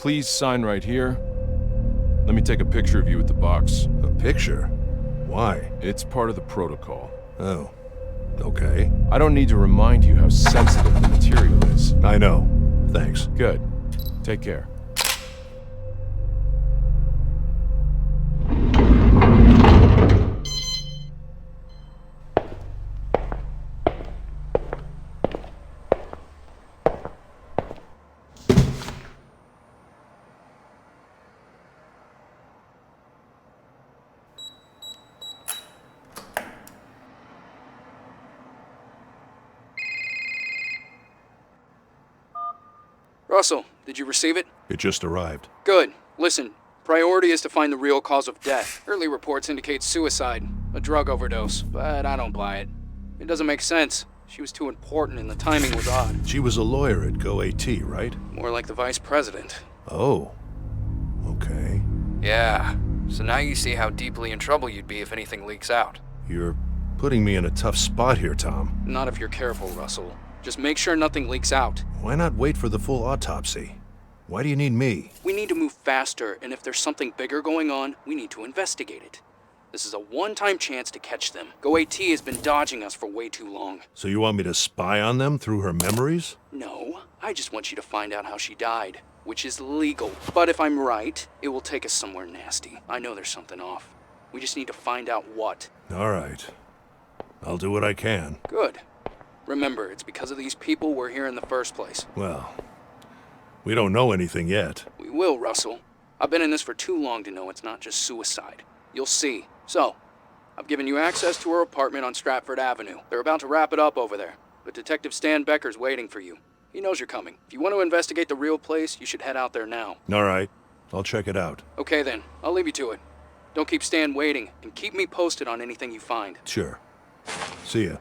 Please sign right here. Let me take a picture of you with the box. A picture? Why? It's part of the protocol. Oh, okay. I don't need to remind you how sensitive the material is. I know. Thanks. Good. Take care. Russell, did you receive it? It just arrived. Good. Listen, priority is to find the real cause of death. Early reports indicate suicide, a drug overdose, but I don't buy it. It doesn't make sense. She was too important and the timing was odd. She was a lawyer at GoAT, right? More like the vice president. Oh. Okay. Yeah. So now you see how deeply in trouble you'd be if anything leaks out. You're putting me in a tough spot here, Tom. Not if you're careful, Russell. Just make sure nothing leaks out. Why not wait for the full autopsy? Why do you need me? We need to move faster, and if there's something bigger going on, we need to investigate it. This is a one-time chance to catch them. GoAT has been dodging us for way too long. So you want me to spy on them through her memories? No, I just want you to find out how she died, which is legal. But if I'm right, it will take us somewhere nasty. I know there's something off. We just need to find out what. All right. I'll do what I can. Good. Remember, it's because of these people we're here in the first place. Well, we don't know anything yet. We will, Russell. I've been in this for too long to know it's not just suicide. You'll see. So, I've given you access to her apartment on Stratford Avenue. They're about to wrap it up over there, but Detective Stan Becker's waiting for you. He knows you're coming. If you want to investigate the real place, you should head out there now. All right. I'll check it out. Okay then, I'll leave you to it. Don't keep Stan waiting, and keep me posted on anything you find. Sure. See ya.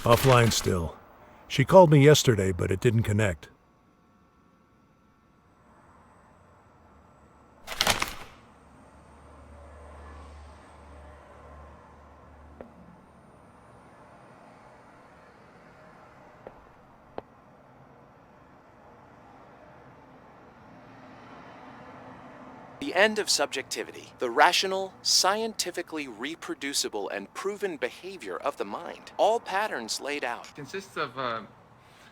Offline still. She called me yesterday, but it didn't connect. The end of subjectivity, the rational, scientifically reproducible and proven behavior of the mind. All patterns laid out. It consists of a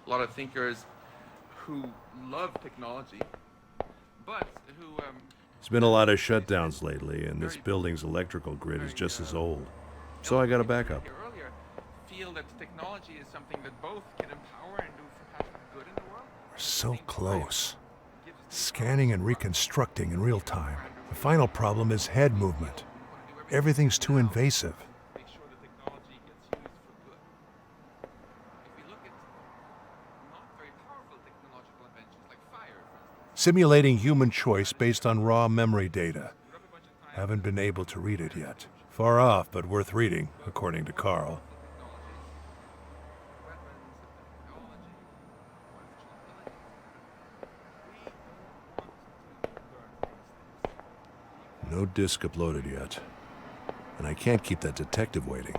lot of thinkers who love technology, but who... There's been a lot of shutdowns lately, and this building's electrical grid is just as old. So I got a backup. Earlier, feel that technology is something that both can empower and do perhaps good in the world. We're so close. Scanning and reconstructing in real time. The final problem is head movement. Everything's too invasive. Make sure the technology gets used for good. If we look at not very powerful technological inventions like fire, for instance. Simulating human choice based on raw memory data. Haven't been able to read it yet. Far off, but worth reading, according to Carl. No disc uploaded yet. And I can't keep that detective waiting.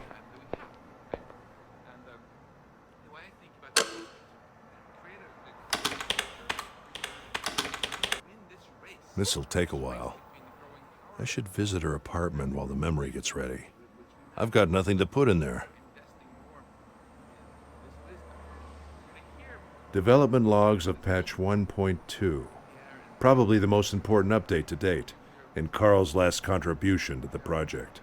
The way I think about this is to create win this race. This'll take a while. I should visit her apartment while the memory gets ready. I've got nothing to put in there. Development logs of patch 1.2. Probably the most important update to date, and Carl's last contribution to the project.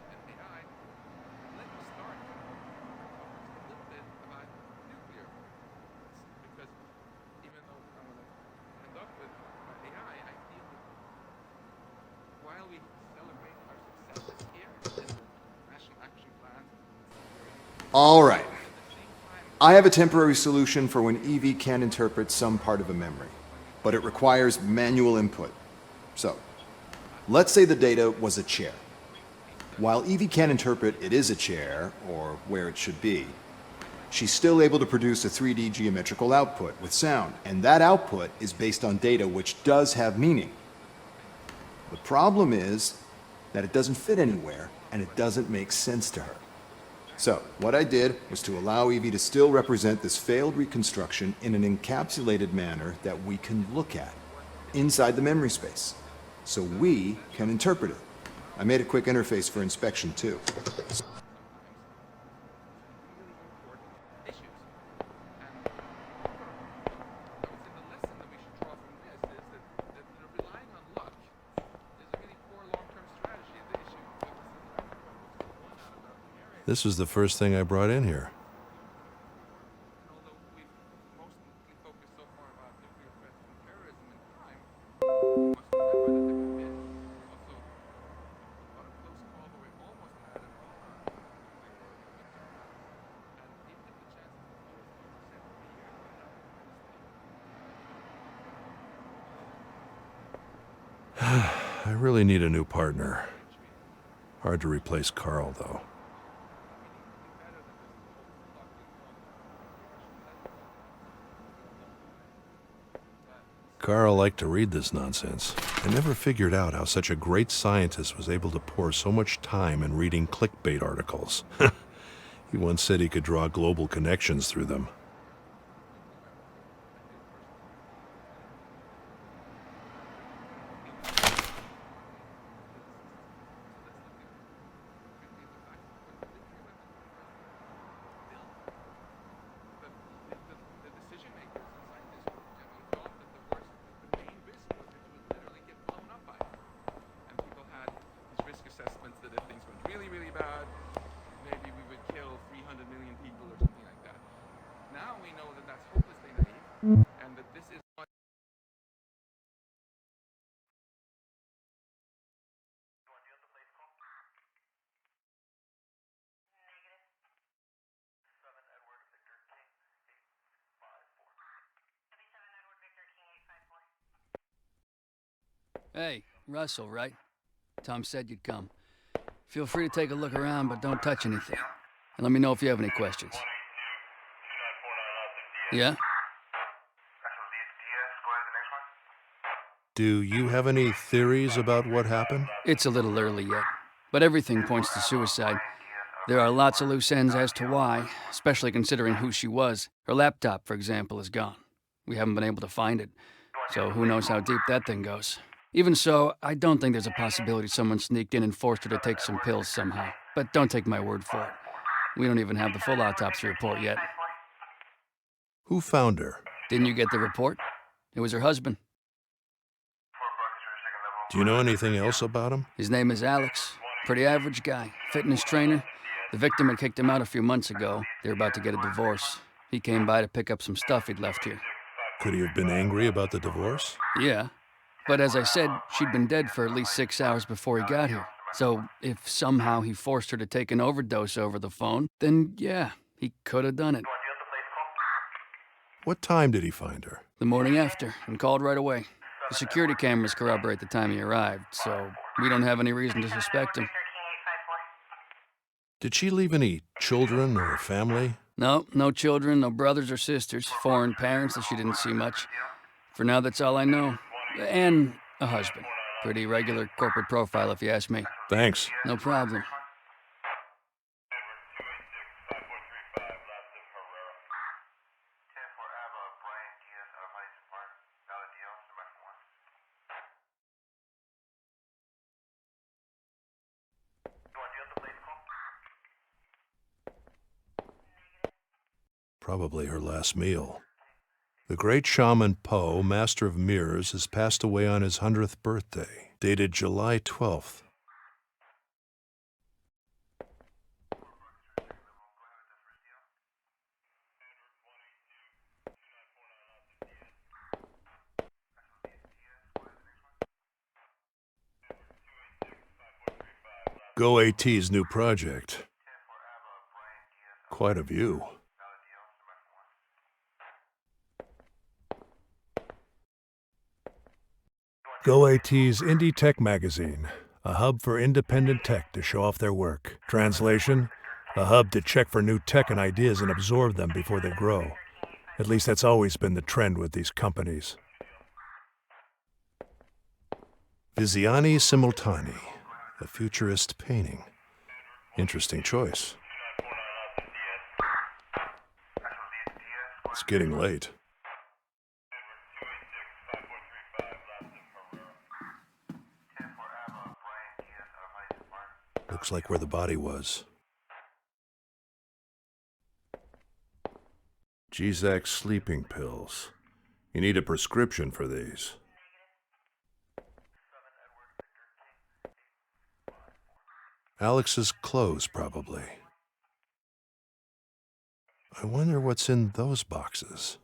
All right. I have a temporary solution for when Evie can't interpret some part of a memory, but it requires manual input. So, let's say the data was a chair. While Evie can't interpret it is a chair, or where it should be, she's still able to produce a 3D geometrical output with sound, and that output is based on data which does have meaning. The problem is that it doesn't fit anywhere, and it doesn't make sense to her. So, what I did was to allow Evie to still represent this failed reconstruction in an encapsulated manner that we can look at inside the memory space, so we can interpret it. I made a quick interface for inspection too. This was the first thing I brought in here. I really need a new partner. Hard to replace Carl, though. Carl liked to read this nonsense. I never figured out how such a great scientist was able to pour so much time in reading clickbait articles. He once said he could draw global connections through them. Hey, Russell, right? Tom said you'd come. Feel free to take a look around, but don't touch anything. And let me know if you have any questions. Yeah? Do you have any theories about what happened? It's a little early yet, but everything points to suicide. There are lots of loose ends as to why, especially considering who she was. Her laptop, for example, is gone. We haven't been able to find it, so who knows how deep that thing goes. Even so, I don't think there's a possibility someone sneaked in and forced her to take some pills somehow. But don't take my word for it. We don't even have the full autopsy report yet. Who found her? Didn't you get the report? It was her husband. Do you know anything else about him? His name is Alex. Pretty average guy. Fitness trainer. The victim had kicked him out a few months ago. They were about to get a divorce. He came by to pick up some stuff he'd left here. Could he have been angry about the divorce? Yeah. But as I said, she'd been dead for at least 6 hours before he got here. So if somehow he forced her to take an overdose over the phone, then yeah, he could have done it. What time did he find her? The morning after, and called right away. The security cameras corroborate the time he arrived, so we don't have any reason to suspect him. Did she leave any children or family? No, no children, no brothers or sisters, foreign parents that she didn't see much. For now, that's all I know. And a husband. Pretty regular corporate profile, if you ask me. Thanks. No problem. Probably her last meal. The great shaman Po, master of mirrors, has passed away on his 100th birthday, dated July 12th. Go AT's new project. Quite a view. Go AT's Indie Tech Magazine, a hub for independent tech to show off their work. Translation, a hub to check for new tech and ideas and absorb them before they grow. At least that's always been the trend with these companies. Visioni Simultanei, a futurist painting. Interesting choice. It's getting late. Looks like where the body was. G-Zac sleeping pills. You need a prescription for these. Alex's clothes, probably. I wonder what's in those boxes.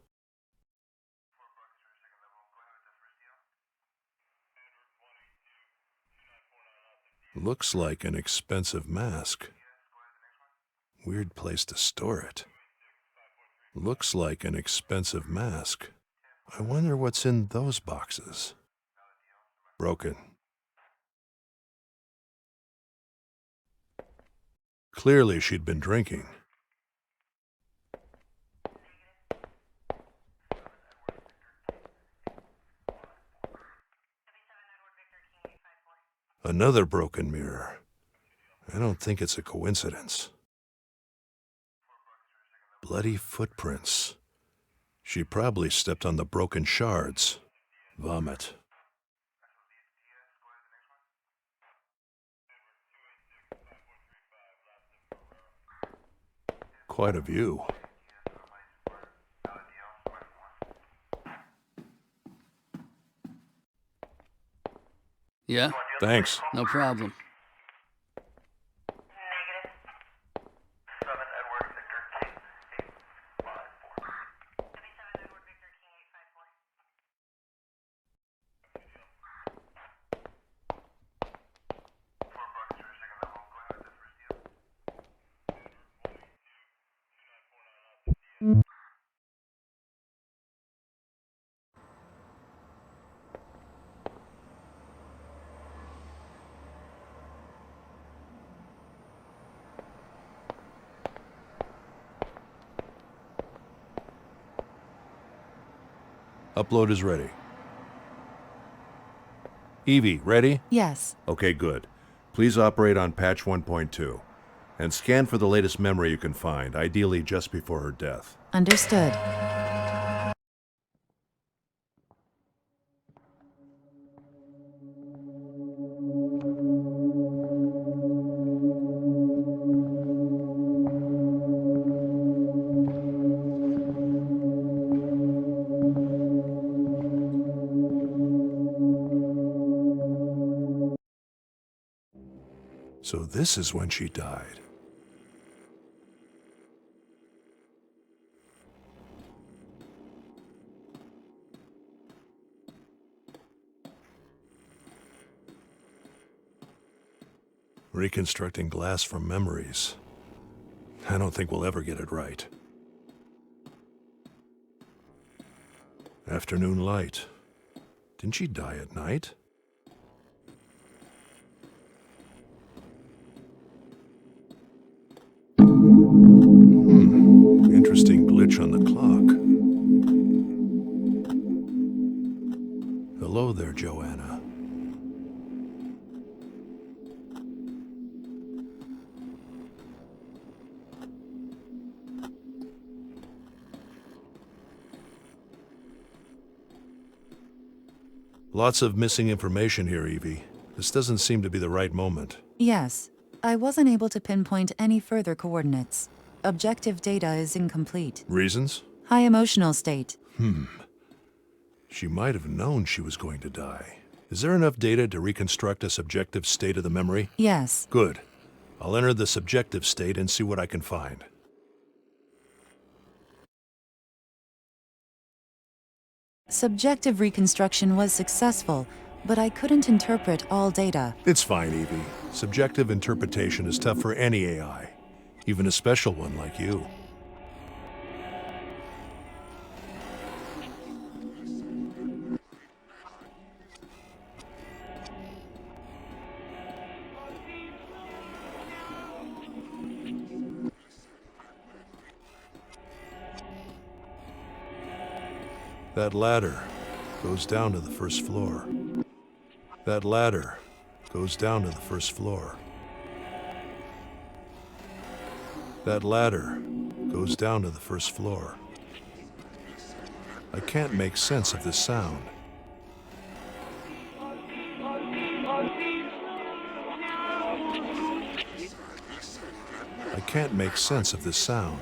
Looks like an expensive mask. Weird place to store it. Looks like an expensive mask. I wonder what's in those boxes. Broken. Clearly she'd been drinking. Another broken mirror. I don't think it's a coincidence. Bloody footprints. She probably stepped on the broken shards. Vomit. Quite a view. Yeah? Thanks. No problem. Upload is ready. Evie, ready? Yes. Okay, good. Please operate on patch 1.2. And scan for the latest memory you can find, ideally just before her death. Understood. So this is when she died. Reconstructing glass from memories. I don't think we'll ever get it right. Afternoon light. Didn't she die at night? Interesting glitch on the clock. Hello there, Joanna. Lots of missing information here, Evie. This doesn't seem to be the right moment. Yes. I wasn't able to pinpoint any further coordinates. objective data is incomplete. Reasons? High emotional state. She might have known she was going to die. Is there enough data to reconstruct a subjective state of the memory? Yes. Good. I'll enter the subjective state and see what I can find. Subjective reconstruction was successful, but I couldn't interpret all data. It's fine, Evie. Subjective interpretation is tough for any AI, even a special one like you. That ladder goes down to the first floor. That ladder goes down to the first floor. That ladder goes down to the first floor. I can't make sense of this sound. I can't make sense of this sound.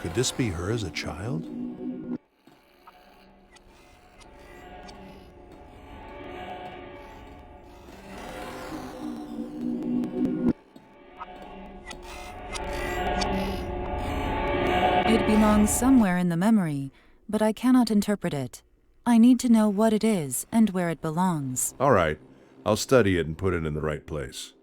Could this be her as a child? It belongs somewhere in the memory, but I cannot interpret it. I need to know what it is and where it belongs. All right, I'll study it and put it in the right place.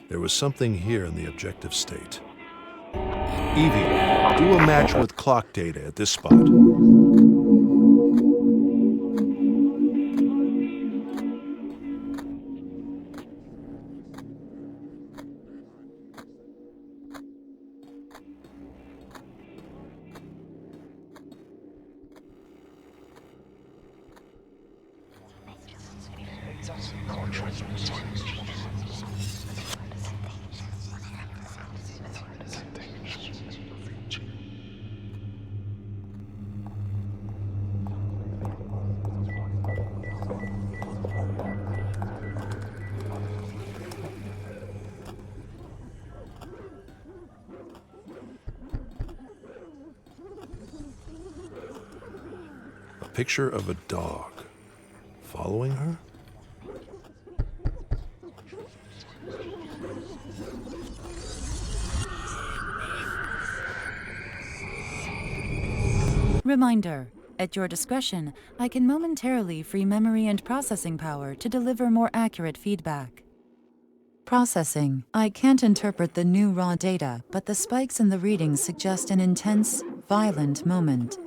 There was something here in the objective state. Evie, do a match with clock data at this spot. A picture of a dog. Following her? Reminder. At your discretion, I can momentarily free memory and processing power to deliver more accurate feedback. Processing. I can't interpret the new raw data, but the spikes in the readings suggest an intense, violent moment.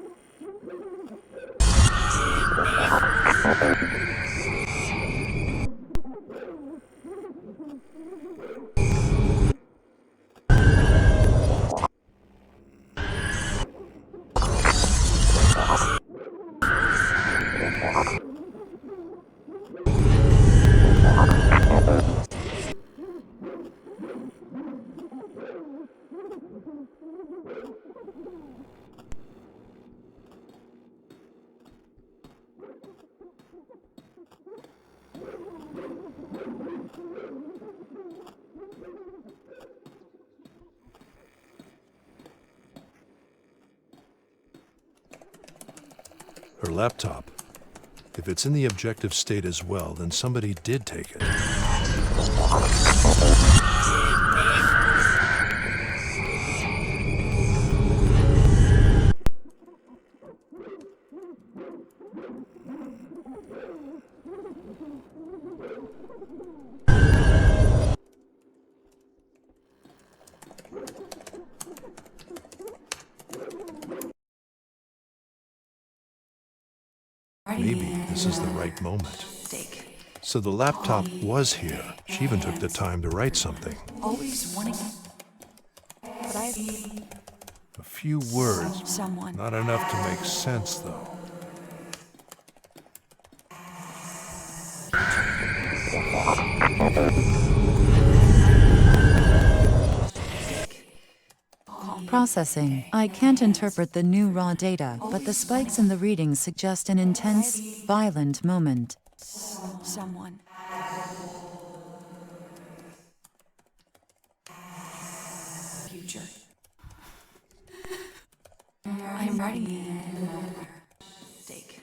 Her laptop. If it's in the objective state as well, then somebody did take it. Maybe this is the right moment. So the laptop was here. She even took the time to write something. Always wanting, but A few words. someone. Not enough to make sense, though. Processing. I can't interpret the new raw data, but the spikes in the readings suggest an intense, violent moment. Someone. Future. I'm writing it. Stake.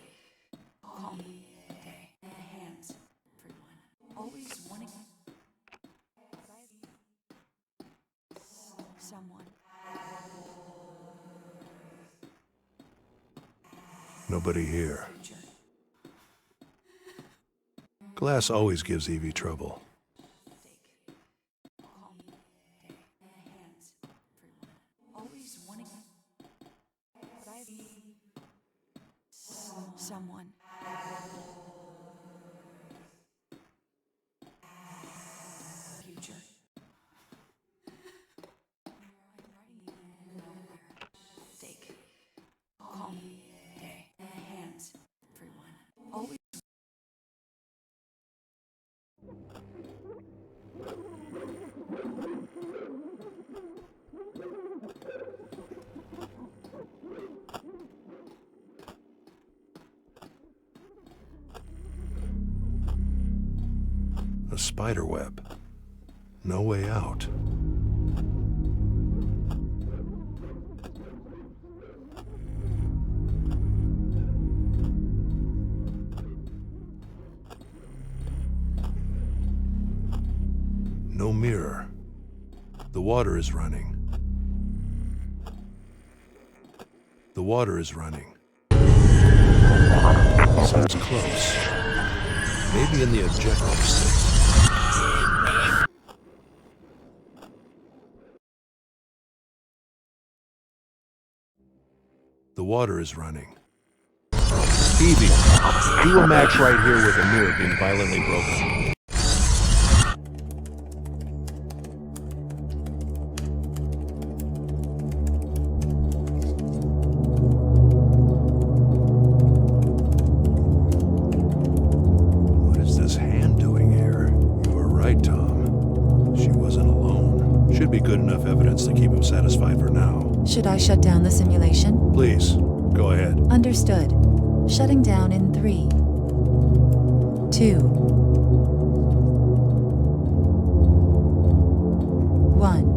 Call me. Hands. Everyone. Always wanting. Someone. Nobody here. Glass always gives Evie trouble. Always wanting. Someone. Future. Stake. Call me. Hands. Everyone. Always. A spider web. No way out. No mirror. The water is running. The water is running. Seems close. Maybe in the objective state. The water is running. Evie, do a match right here with a mirror being violently broken. What is this hand doing here? You were right, Tom. She wasn't alone. Should be good enough evidence to keep him satisfied for now. Should I shut down the simulation? Please, go ahead. Understood. Shutting down in 3, 2, 1.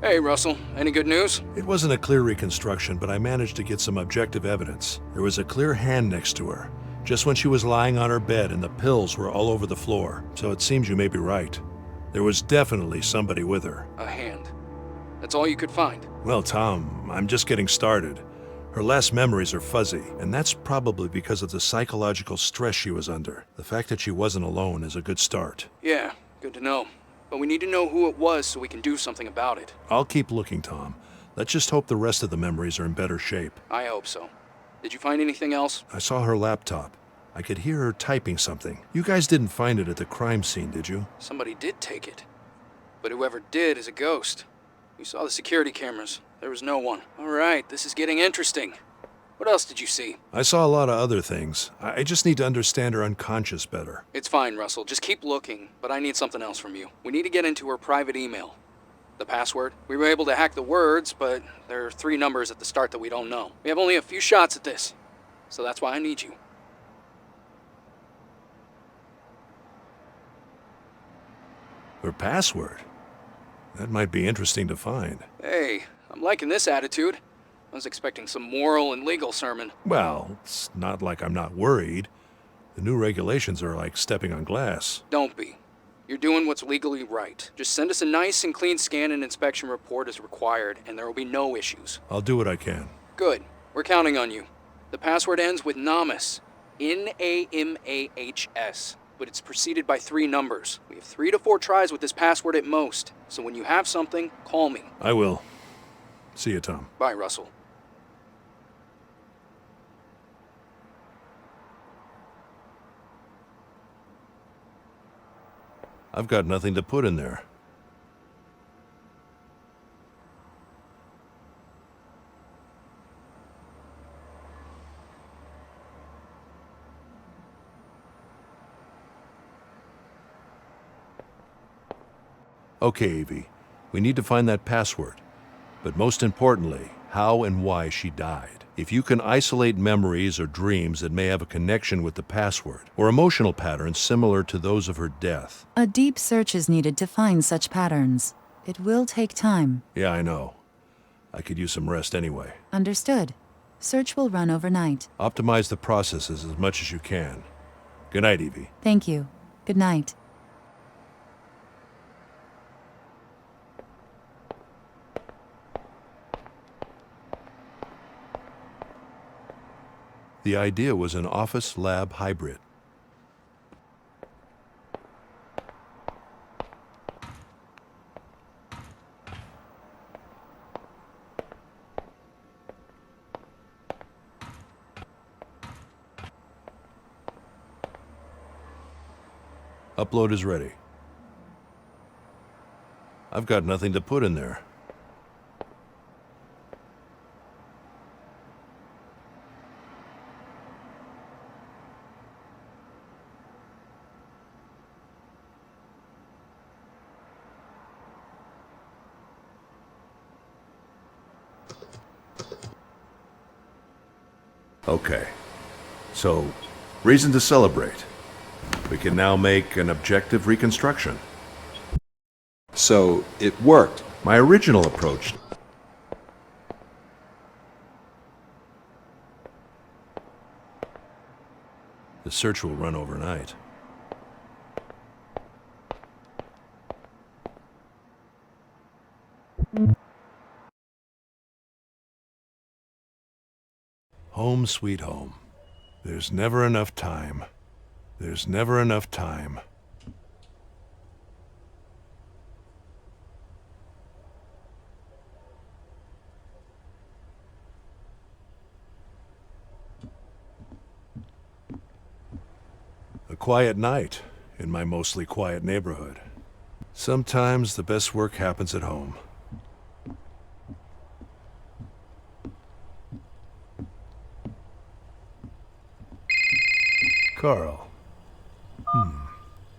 Hey, Russell. Any good news? It wasn't a clear reconstruction, but I managed to get some objective evidence. There was a clear hand next to her, just when she was lying on her bed, and the pills were all over the floor. So it seems you may be right. There was definitely somebody with her. A hand. That's all you could find. Well, Tom, I'm just getting started. Her last memories are fuzzy, and that's probably because of the psychological stress she was under. The fact that she wasn't alone is a good start. Yeah, good to know. But we need to know who it was so we can do something about it. I'll keep looking, Tom. Let's just hope the rest of the memories are in better shape. I hope so. Did you find anything else? I saw her laptop. I could hear her typing something. You guys didn't find it at the crime scene, did you? Somebody did take it. But whoever did is a ghost. We saw the security cameras. There was no one. All right, this is getting interesting. What else did you see? I saw a lot of other things. I just need to understand her unconscious better. It's fine, Russell. Just keep looking, but I need something else from you. We need to get into her private email. The password. We were able to hack the words, but there are 3 numbers at the start that we don't know. We have only a few shots at this, so that's why I need you. password? That might be interesting to find. Hey, I'm liking this attitude. I was expecting some moral and legal sermon. Well, it's not like I'm not worried. The new regulations are like stepping on glass. Don't be. You're doing what's legally right. Just send us a nice and clean scan and inspection report as required, and there will be no issues. I'll do what I can. Good. We're counting on you. The password ends with Namas. Namahs. But it's preceded by 3 numbers. We have 3 to 4 tries with this password at most. So when you have something, call me. I will. See you, Tom. Bye, Russell. I've got nothing to put in there. Okay, Evie. We need to find that password. But most importantly, how and why she died. If you can isolate memories or dreams that may have a connection with the password, or emotional patterns similar to those of her death. A deep search is needed to find such patterns. It will take time. Yeah, I know. I could use some rest anyway. Understood. Search will run overnight. Optimize the processes as much as you can. Good night, Evie. Thank you. Good night. The idea was an office-lab hybrid. Upload is ready. I've got nothing to put in there. Okay, so reason to celebrate. We can now make an objective reconstruction. So, it worked. My original approach. The search will run overnight. Home sweet home. There's never enough time. There's never enough time. A quiet night in my mostly quiet neighborhood. Sometimes the best work happens at home. Carl.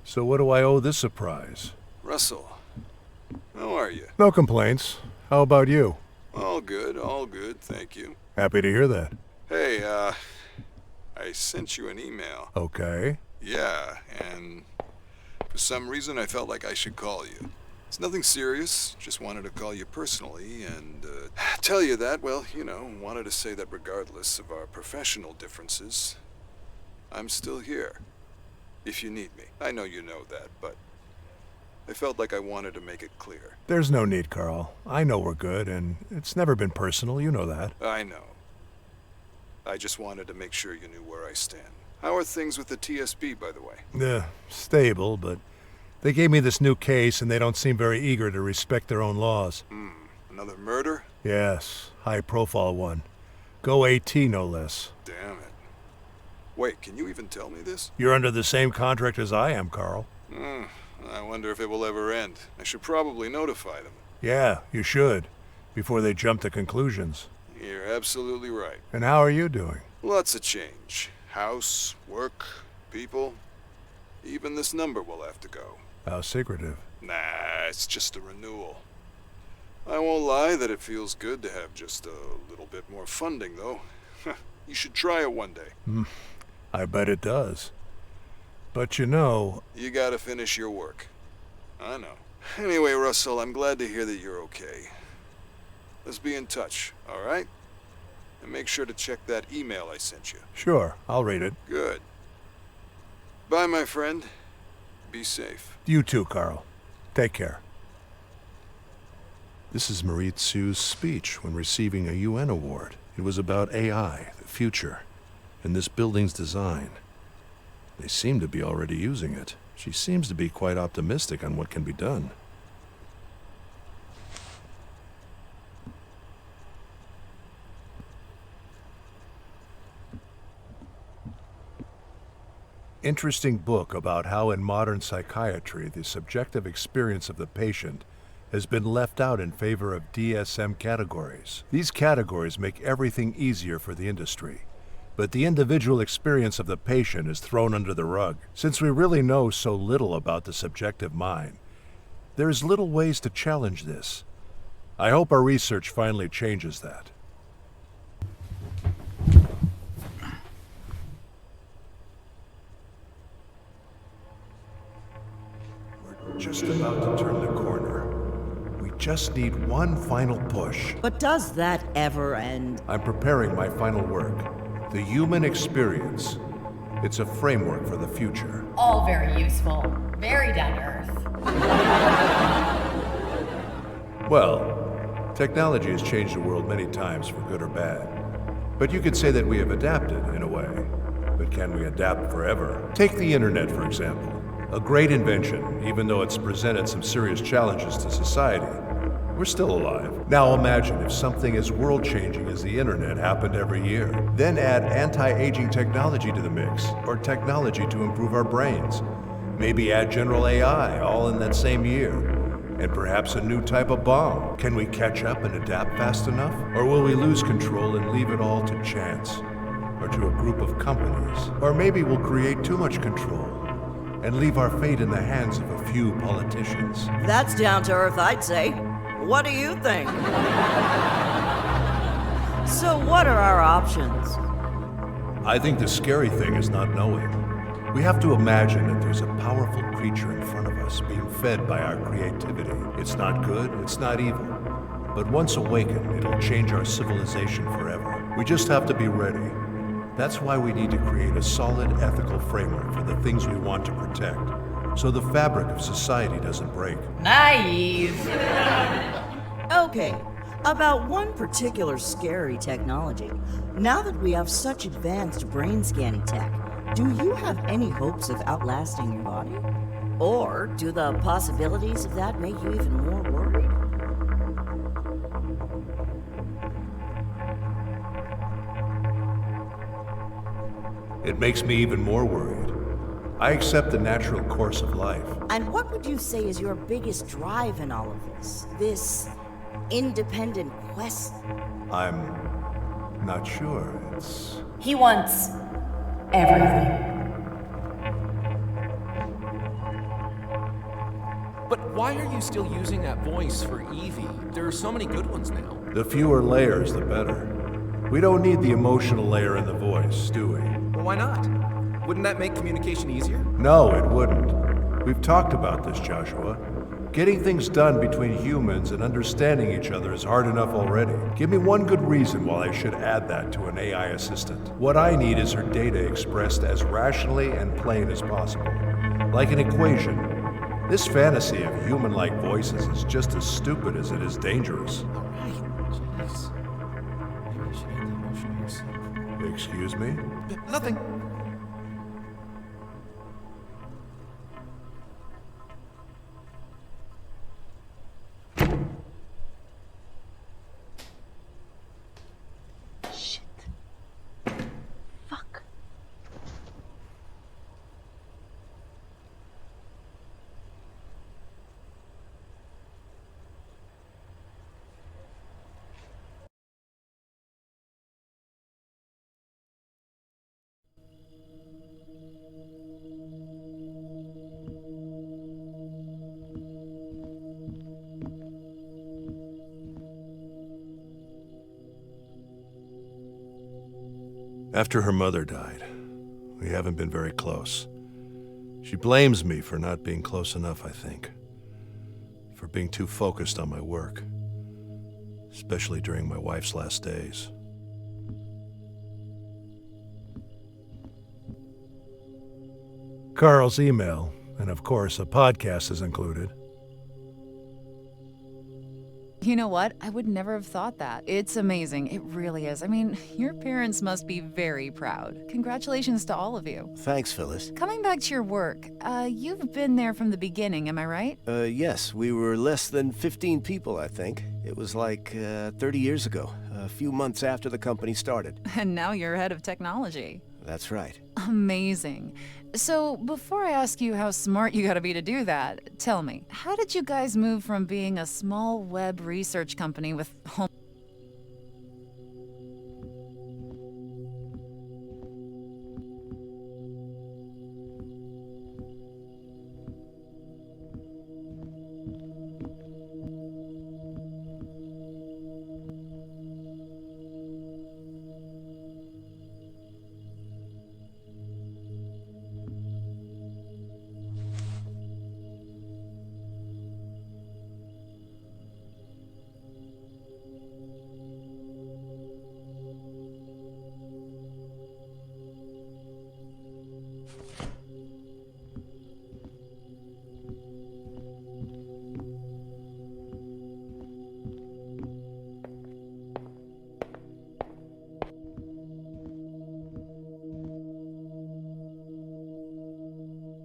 So what do I owe this surprise? Russell, how are you? No complaints. How about you? All good, thank you. Happy to hear that. Hey, I sent you an email. Okay. Yeah, and for some reason I felt like I should call you. It's nothing serious, just wanted to call you personally and tell you that, well, you know, wanted to say that regardless of our professional differences, I'm still here. If you need me. I know you know that, but I felt like I wanted to make it clear. There's no need, Carl. I know we're good, and it's never been personal, you know that. I know. I just wanted to make sure you knew where I stand. How are things with the TSB, by the way? Stable, but they gave me this new case, and they don't seem very eager to respect their own laws. Another murder? Yes, high-profile one. Go AT, no less. Damn it. Wait, can you even tell me this? You're under the same contract as I am, Carl. I wonder if it will ever end. I should probably notify them. Yeah, you should, before they jump to conclusions. You're absolutely right. And how are you doing? Lots of change. House, work, people. Even this number will have to go. How secretive. Nah, it's just a renewal. I won't lie that it feels good to have just a little bit more funding, though. You should try it one day. I bet it does. But you know... You gotta finish your work. I know. Anyway, Russell, I'm glad to hear that you're okay. Let's be in touch, all right? And make sure to check that email I sent you. Sure, I'll read it. Good. Bye, my friend. Be safe. You too, Carl. Take care. This is Marie Tsu's speech when receiving a UN award. It was about AI, the future, and this building's design. They seem to be already using it. She seems to be quite optimistic on what can be done. Interesting book about how in modern psychiatry the subjective experience of the patient has been left out in favor of DSM categories. These categories make everything easier for the industry, but the individual experience of the patient is thrown under the rug. Since we really know so little about the subjective mind, there is little ways to challenge this. I hope our research finally changes that. We're just about to turn the corner. We just need one final push. But does that ever end? I'm preparing my final work, The Human Experience. It's a framework for the future. All very useful. Very down to earth. Well, technology has changed the world many times for good or bad. But you could say that we have adapted, in a way. But can we adapt forever? Take the internet, for example. A great invention, even though it's presented some serious challenges to society. We're still alive. Now imagine if something as world-changing as the internet happened every year. Then add anti-aging technology to the mix, or technology to improve our brains. Maybe add general AI, all in that same year. And perhaps a new type of bomb. Can we catch up and adapt fast enough? Or will we lose control and leave it all to chance? Or to a group of companies? Or maybe we'll create too much control and leave our fate in the hands of a few politicians. That's down to earth, I'd say. What do you think? So what are our options? I think the scary thing is not knowing. We have to imagine that there's a powerful creature in front of us being fed by our creativity. It's not good, it's not evil. But once awakened, it'll change our civilization forever. We just have to be ready. That's why we need to create a solid ethical framework for the things we want to protect, so the fabric of society doesn't break. Naive. Okay, about one particular scary technology. Now that we have such advanced brain scanning tech, do you have any hopes of outlasting your body? Or do the possibilities of that make you even more worried? It makes me even more worried. I accept the natural course of life. And what would you say is your biggest drive in all of this? This independent quest? I'm not sure. He wants everything. But why are you still using that voice for Evie? There are so many good ones now. The fewer layers, the better. We don't need the emotional layer in the voice, do we? Well, why not? Wouldn't that make communication easier? No, it wouldn't. We've talked about this, Joshua. Getting things done between humans and understanding each other is hard enough already. Give me one good reason why I should add that to an AI assistant. What I need is her data expressed as rationally and plain as possible. Like an equation. This fantasy of human-like voices is just as stupid as it is dangerous. All right, jeez. Maybe you should add the emotion yourself. Excuse me? Nothing. After her mother died, we haven't been very close. She blames me for not being close enough, I think. for being too focused on my work, especially during my wife's last days. Carl's email, and of course, a podcast is included. You know what? I would never have thought that. It's amazing. It really is. I mean, your parents must be very proud. Congratulations to all of you. Thanks, Phyllis. Coming back to your work, you've been there from the beginning, am I right? Yes, we were less than 15 people, I think. It was like 30 years ago, a few months after the company started. And now you're head of technology. That's right. Amazing. So, before I ask you how smart you gotta be to do that, tell me, how did you guys move from being a small web research company with home...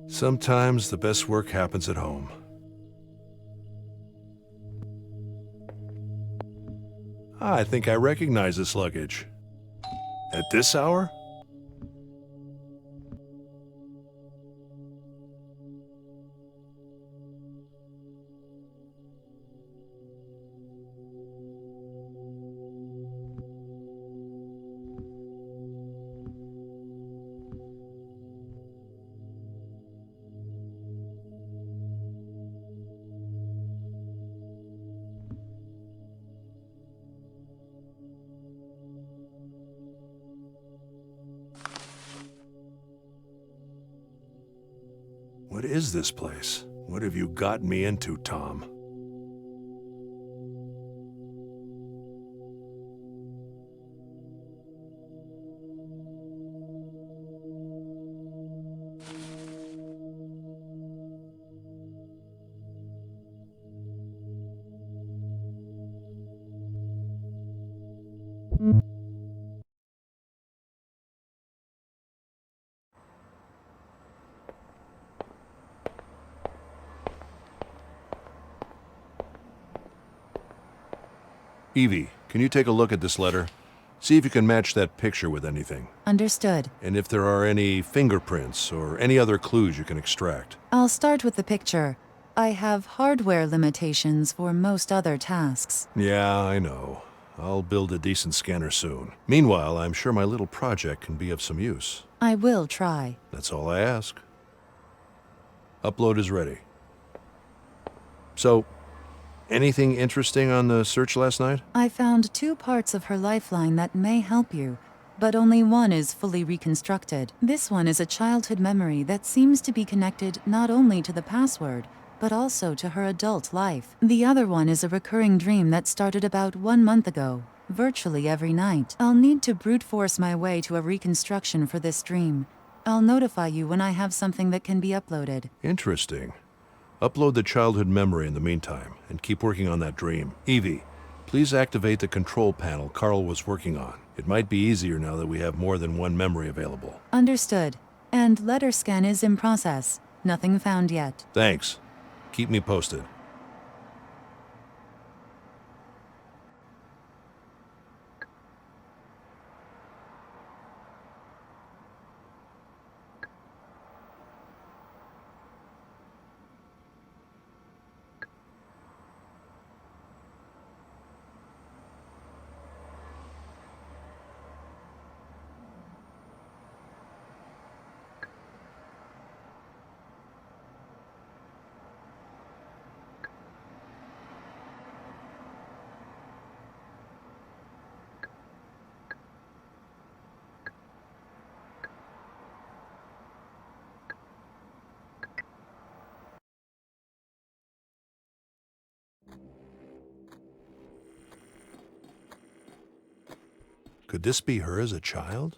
Sometimes the best work happens at home. I think I recognize this luggage. At this hour? What is this place? What have you gotten me into, Tom? Evie, can you take a look at this letter? See if you can match that picture with anything. Understood. And if there are any fingerprints or any other clues you can extract. I'll start with the picture. I have hardware limitations for most other tasks. Yeah, I know. I'll build a decent scanner soon. Meanwhile, I'm sure my little project can be of some use. I will try. That's all I ask. Upload is ready. So, anything interesting on the search last night? I found 2 parts of her lifeline that may help you, but only one is fully reconstructed. This one is a childhood memory that seems to be connected not only to the password, but also to her adult life. The other one is a recurring dream that started about 1 month ago, virtually every night. I'll need to brute force my way to a reconstruction for this dream. I'll notify you when I have something that can be uploaded. Interesting. Upload the childhood memory in the meantime, and keep working on that dream. Evie, please activate the control panel Carl was working on. It might be easier now that we have more than one memory available. Understood. And letter scan is in process. Nothing found yet. Thanks. Keep me posted. Could this be her as a child?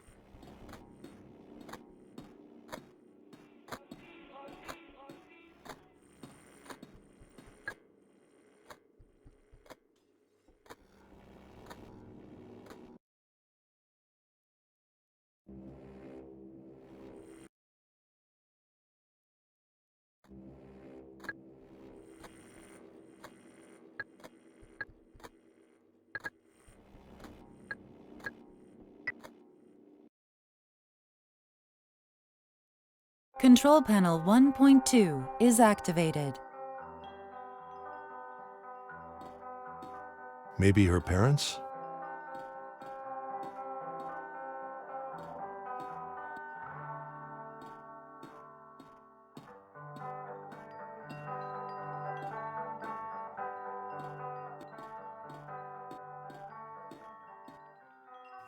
Control Panel 1.2 is activated. Maybe her parents?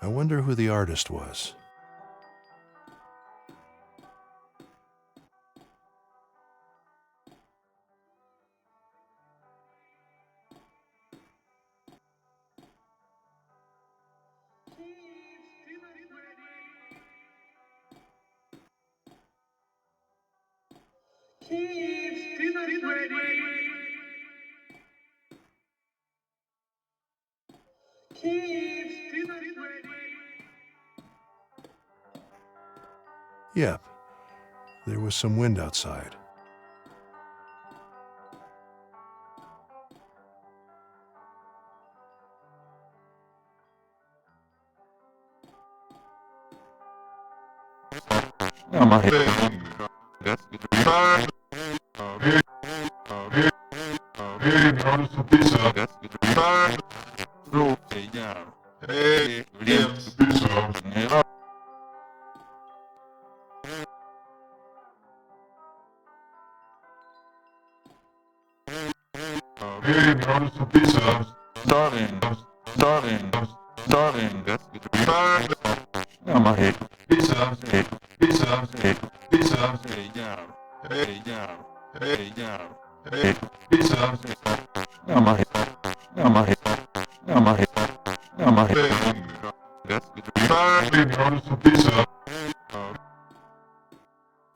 I wonder who the artist was. Yep, there was some wind outside.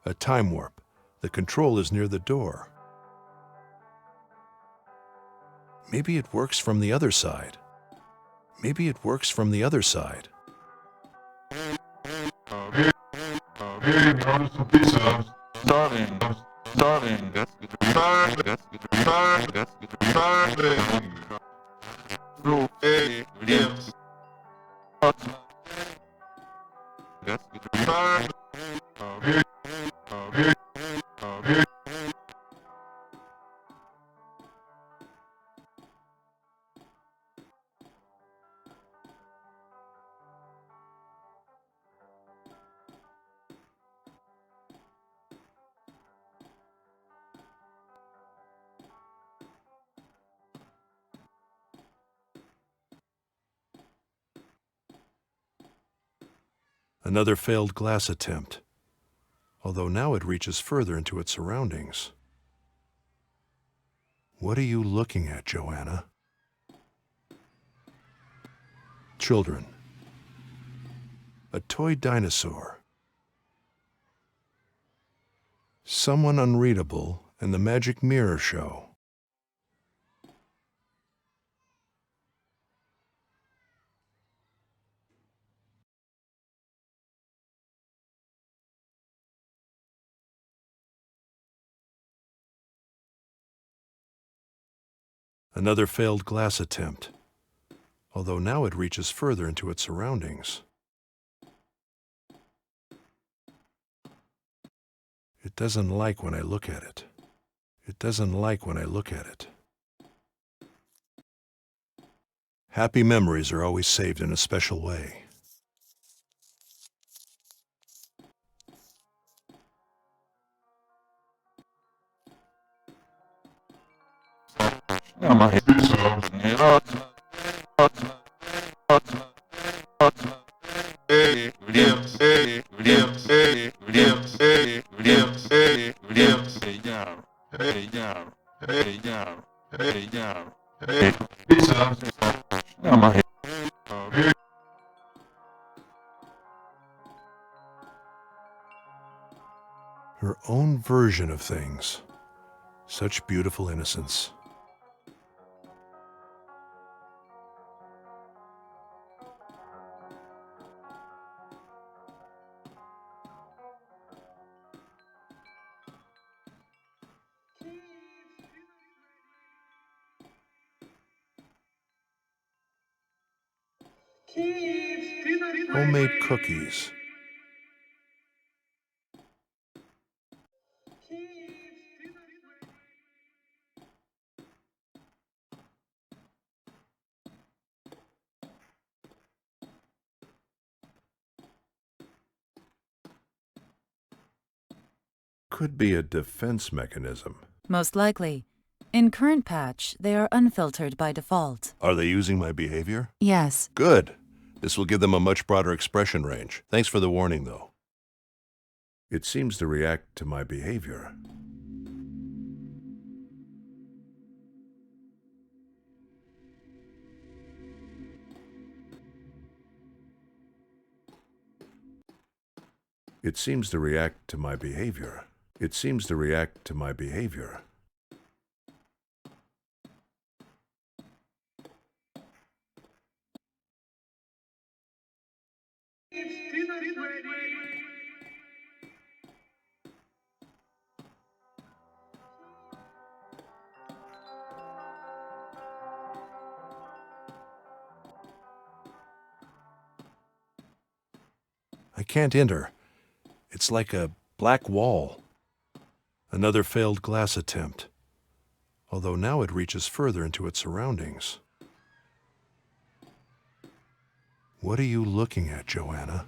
A time warp. The control is near the door. Maybe it works from the other side. Maybe it works from the other side. Another failed glass attempt, although now it reaches further into its surroundings. What are you looking at, Joanna? Children. A toy dinosaur. Someone unreadable and the magic mirror show. Another failed glass attempt, although now it reaches further into its surroundings. It doesn't like when I look at it. It doesn't like when I look at it. Happy memories are always saved in a special way. own version of things. Such beautiful innocence. Homemade cookies. Could be a defense mechanism. Most likely. In current patch, they are unfiltered by default. Are they using my behavior? Yes. Good. This will give them a much broader expression range. Thanks for the warning, though. It seems to react to my behavior. It seems to react to my behavior. It seems to react to my behavior. I can't enter. It's like a black wall. Another failed glass attempt. Although now it reaches further into its surroundings. What are you looking at, Joanna?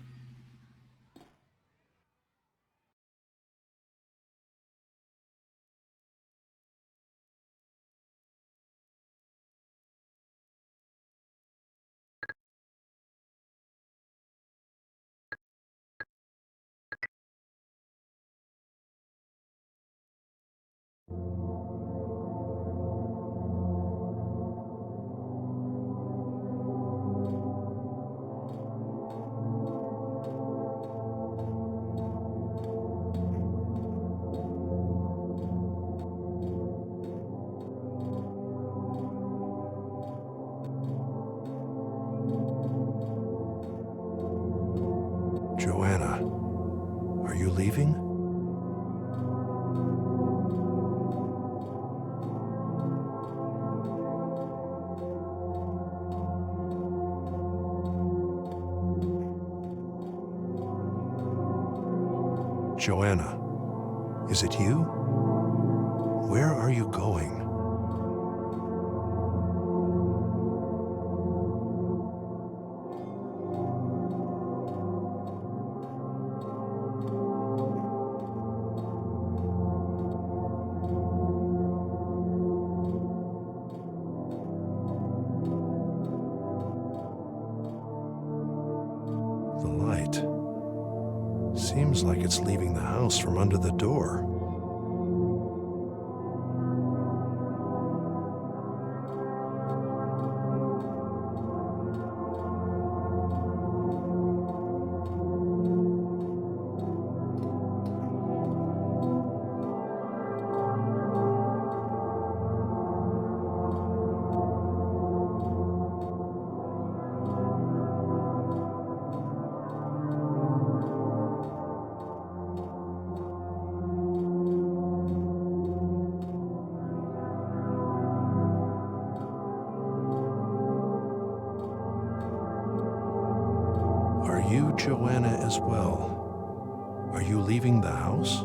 Joanna, are you leaving? Joanna, is it you? Where are you going? The light seems like it's leaving the house from under the door. Are you Joanna as well? Are you leaving the house?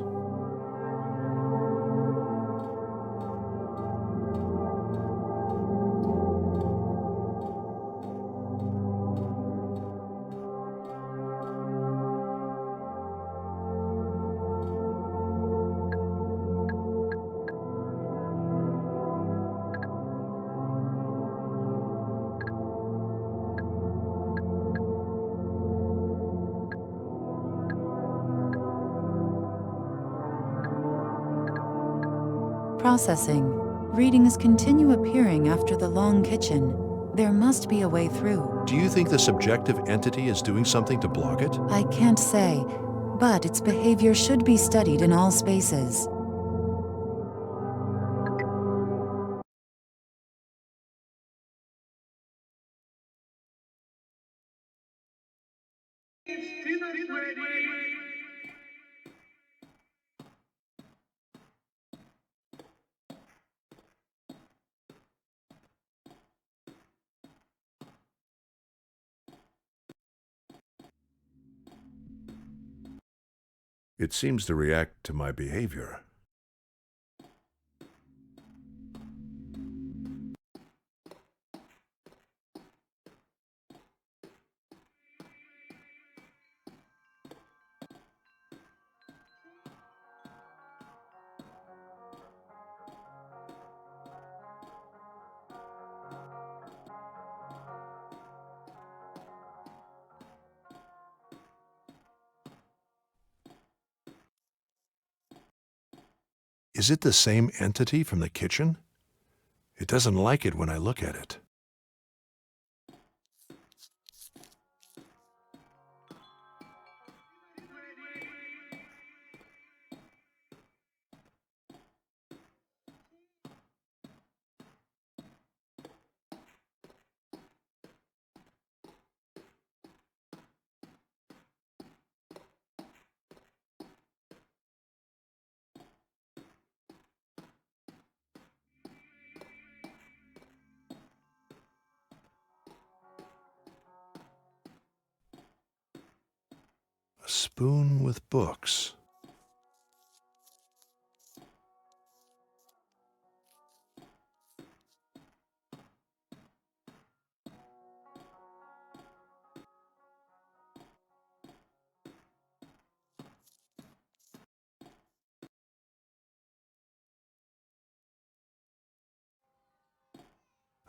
Processing. Readings continue appearing after the long kitchen. There must be a way through. Do you think the subjective entity is doing something to block it? I can't say. but its behavior should be studied in all spaces. It seems to react to my behavior. Is it the same entity from the kitchen? It doesn't like it when I look at it. A spoon with books.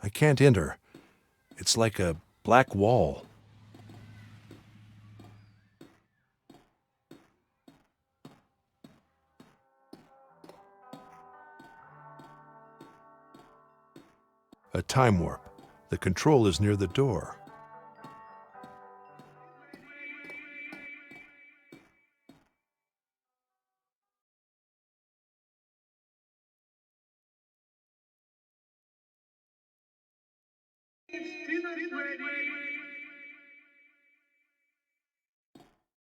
I can't enter. It's like a black wall. A time warp. The control is near the door.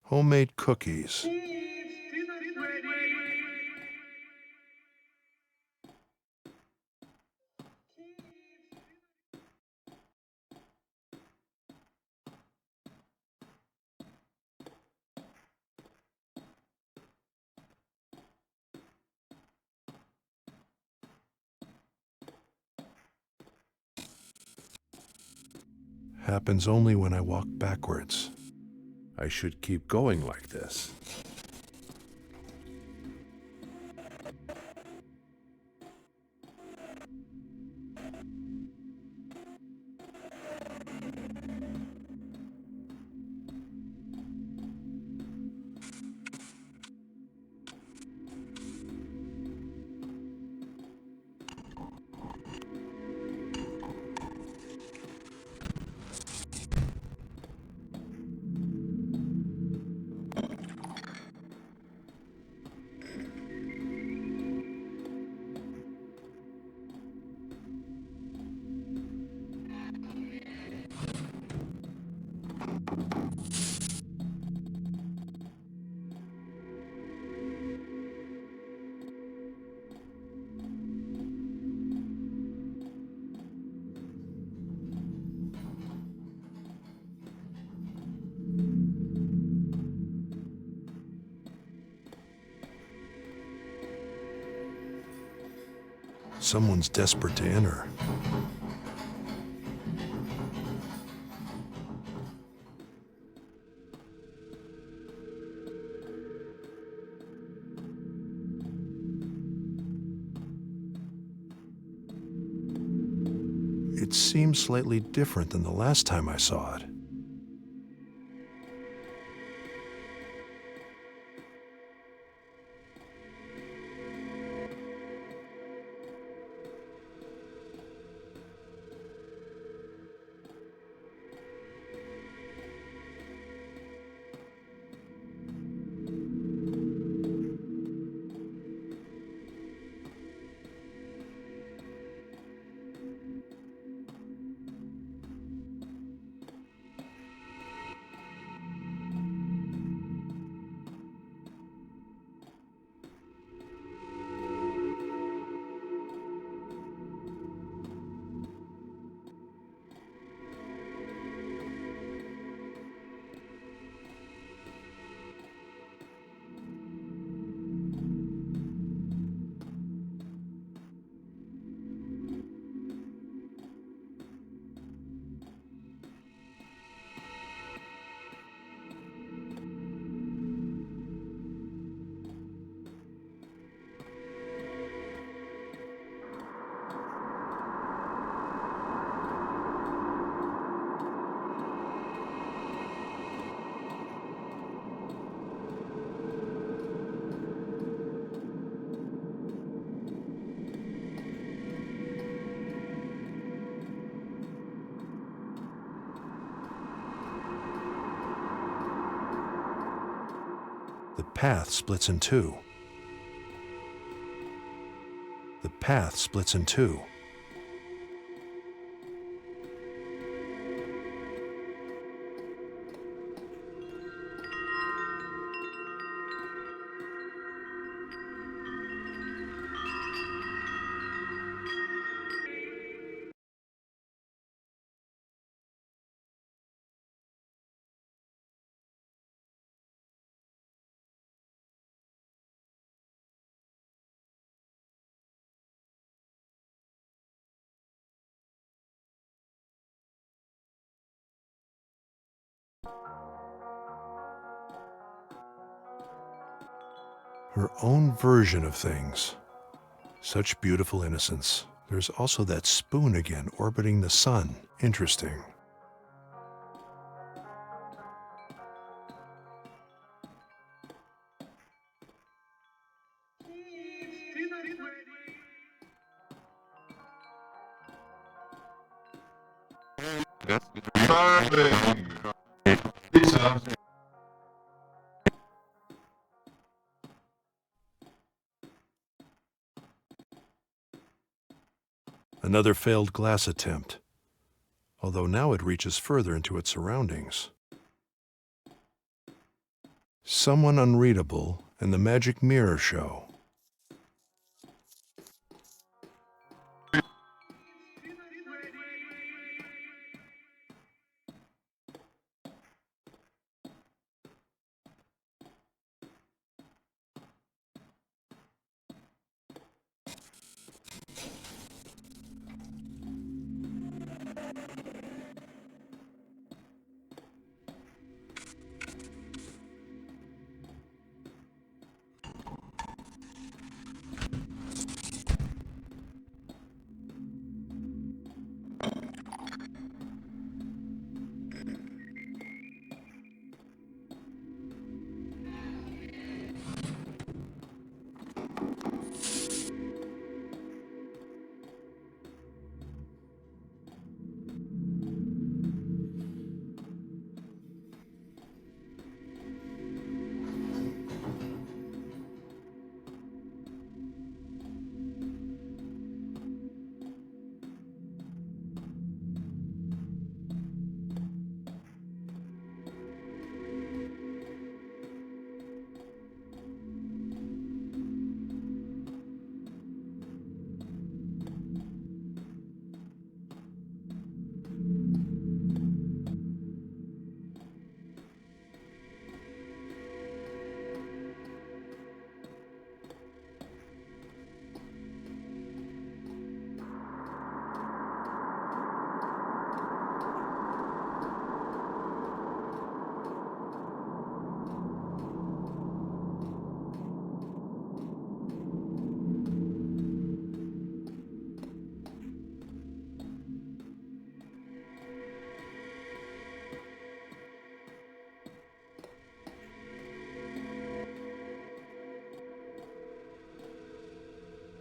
Homemade cookies. Happens only when I walk backwards. I should keep going like this. Someone's desperate to enter. It seems slightly different than the last time I saw it. The path splits in two. The path splits in two. Her own version of things. Such beautiful innocence. There's also that spoon again orbiting the sun. Interesting. Another failed glass attempt, although now it reaches further into its surroundings. Someone unreadable and the magic mirror show.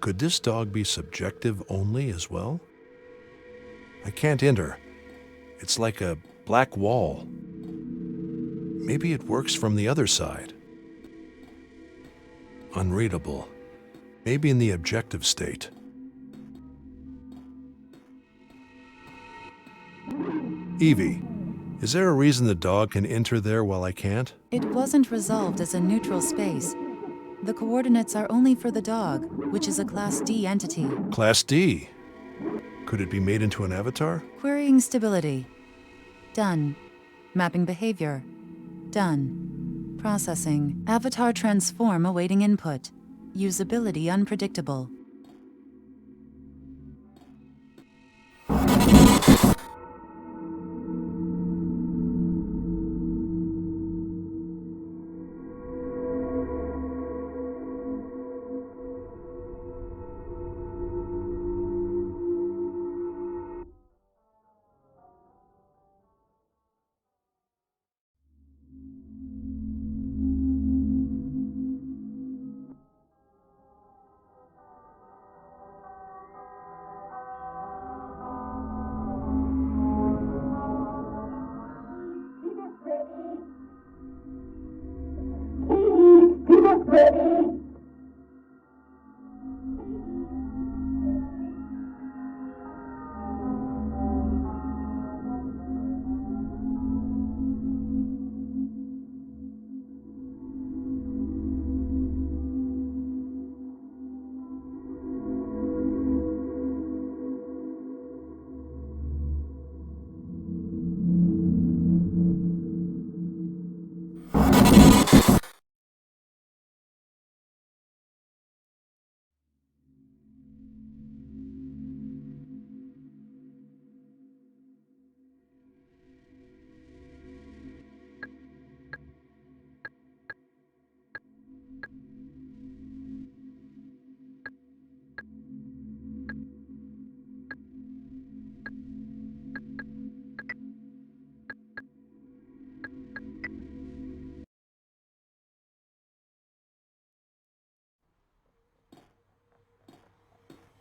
Could this dog be subjective only as well? I can't enter. It's like a black wall. Maybe it works from the other side. Unreadable. Maybe in the objective state. Evie, is there a reason the dog can enter there while I can't? It wasn't resolved as a neutral space. The coordinates are only for the dog, which is a Class D entity. Class D. Could it be made into an avatar? Querying stability. Done. Mapping behavior. Done. Processing. Avatar transform awaiting input. Usability unpredictable.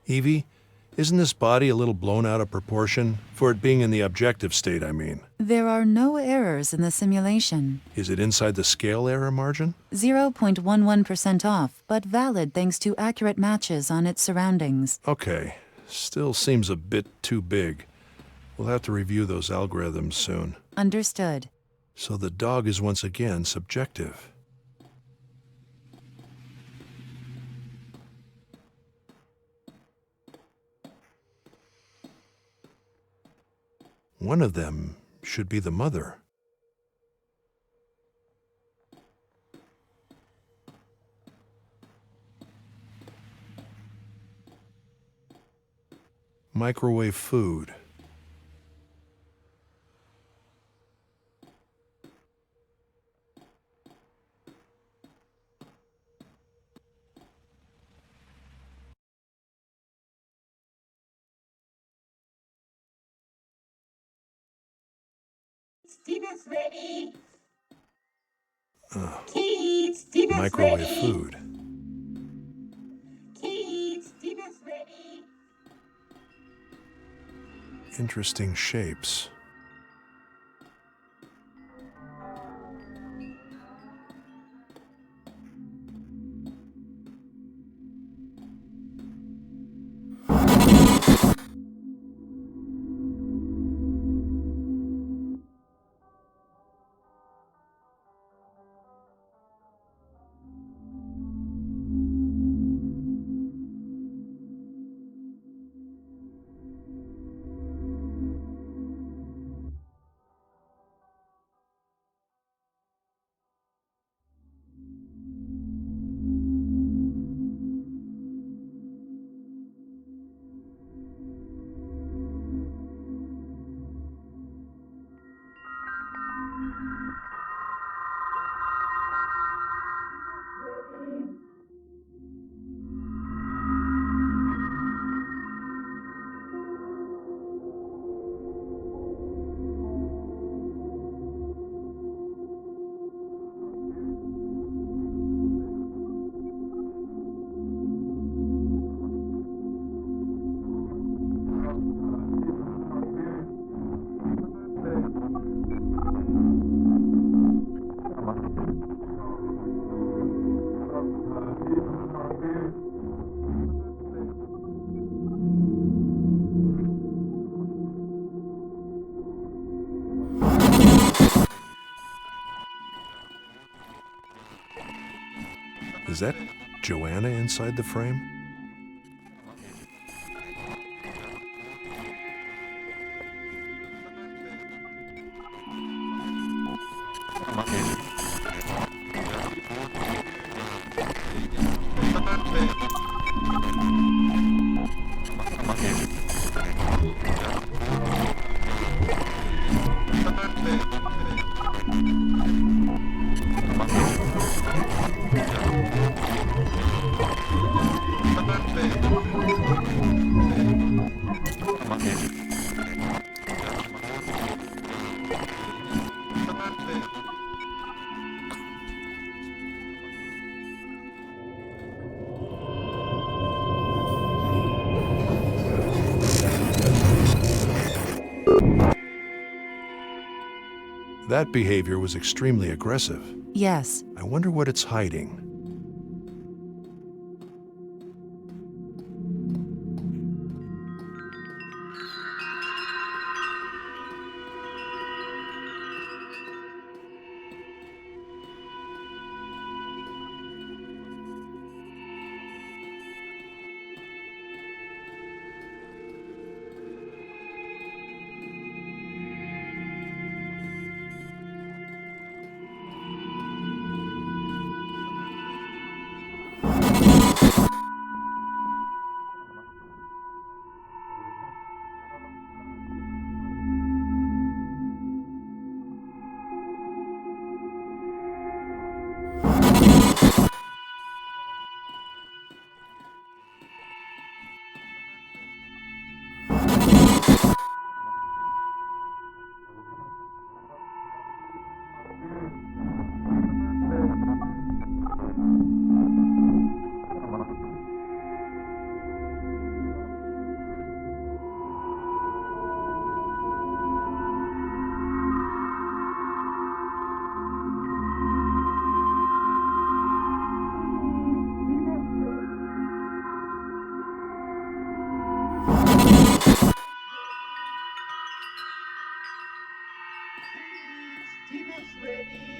Evie, isn't this body a little blown out of proportion? For it being in the objective state, I mean. There are no errors in the simulation. Is it inside the scale error margin? 0.11% off, but valid thanks to accurate matches on its surroundings. Okay. Still seems a bit too big. We'll have to review those algorithms soon. Understood. So the dog is once again subjective. One of them should be the mother. Microwave food. Dinner's ready. Kids, microwave ready. food. Kids, dinner's ready. Interesting shapes. Is that Joanna inside the frame? That behavior was extremely aggressive. Yes. I wonder what it's hiding. Steven's ready.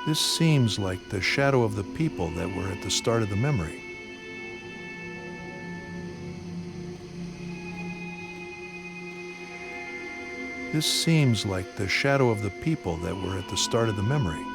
This seems like the shadow of the people that were at the start of the memory. This seems like the shadow of the people that were at the start of the memory.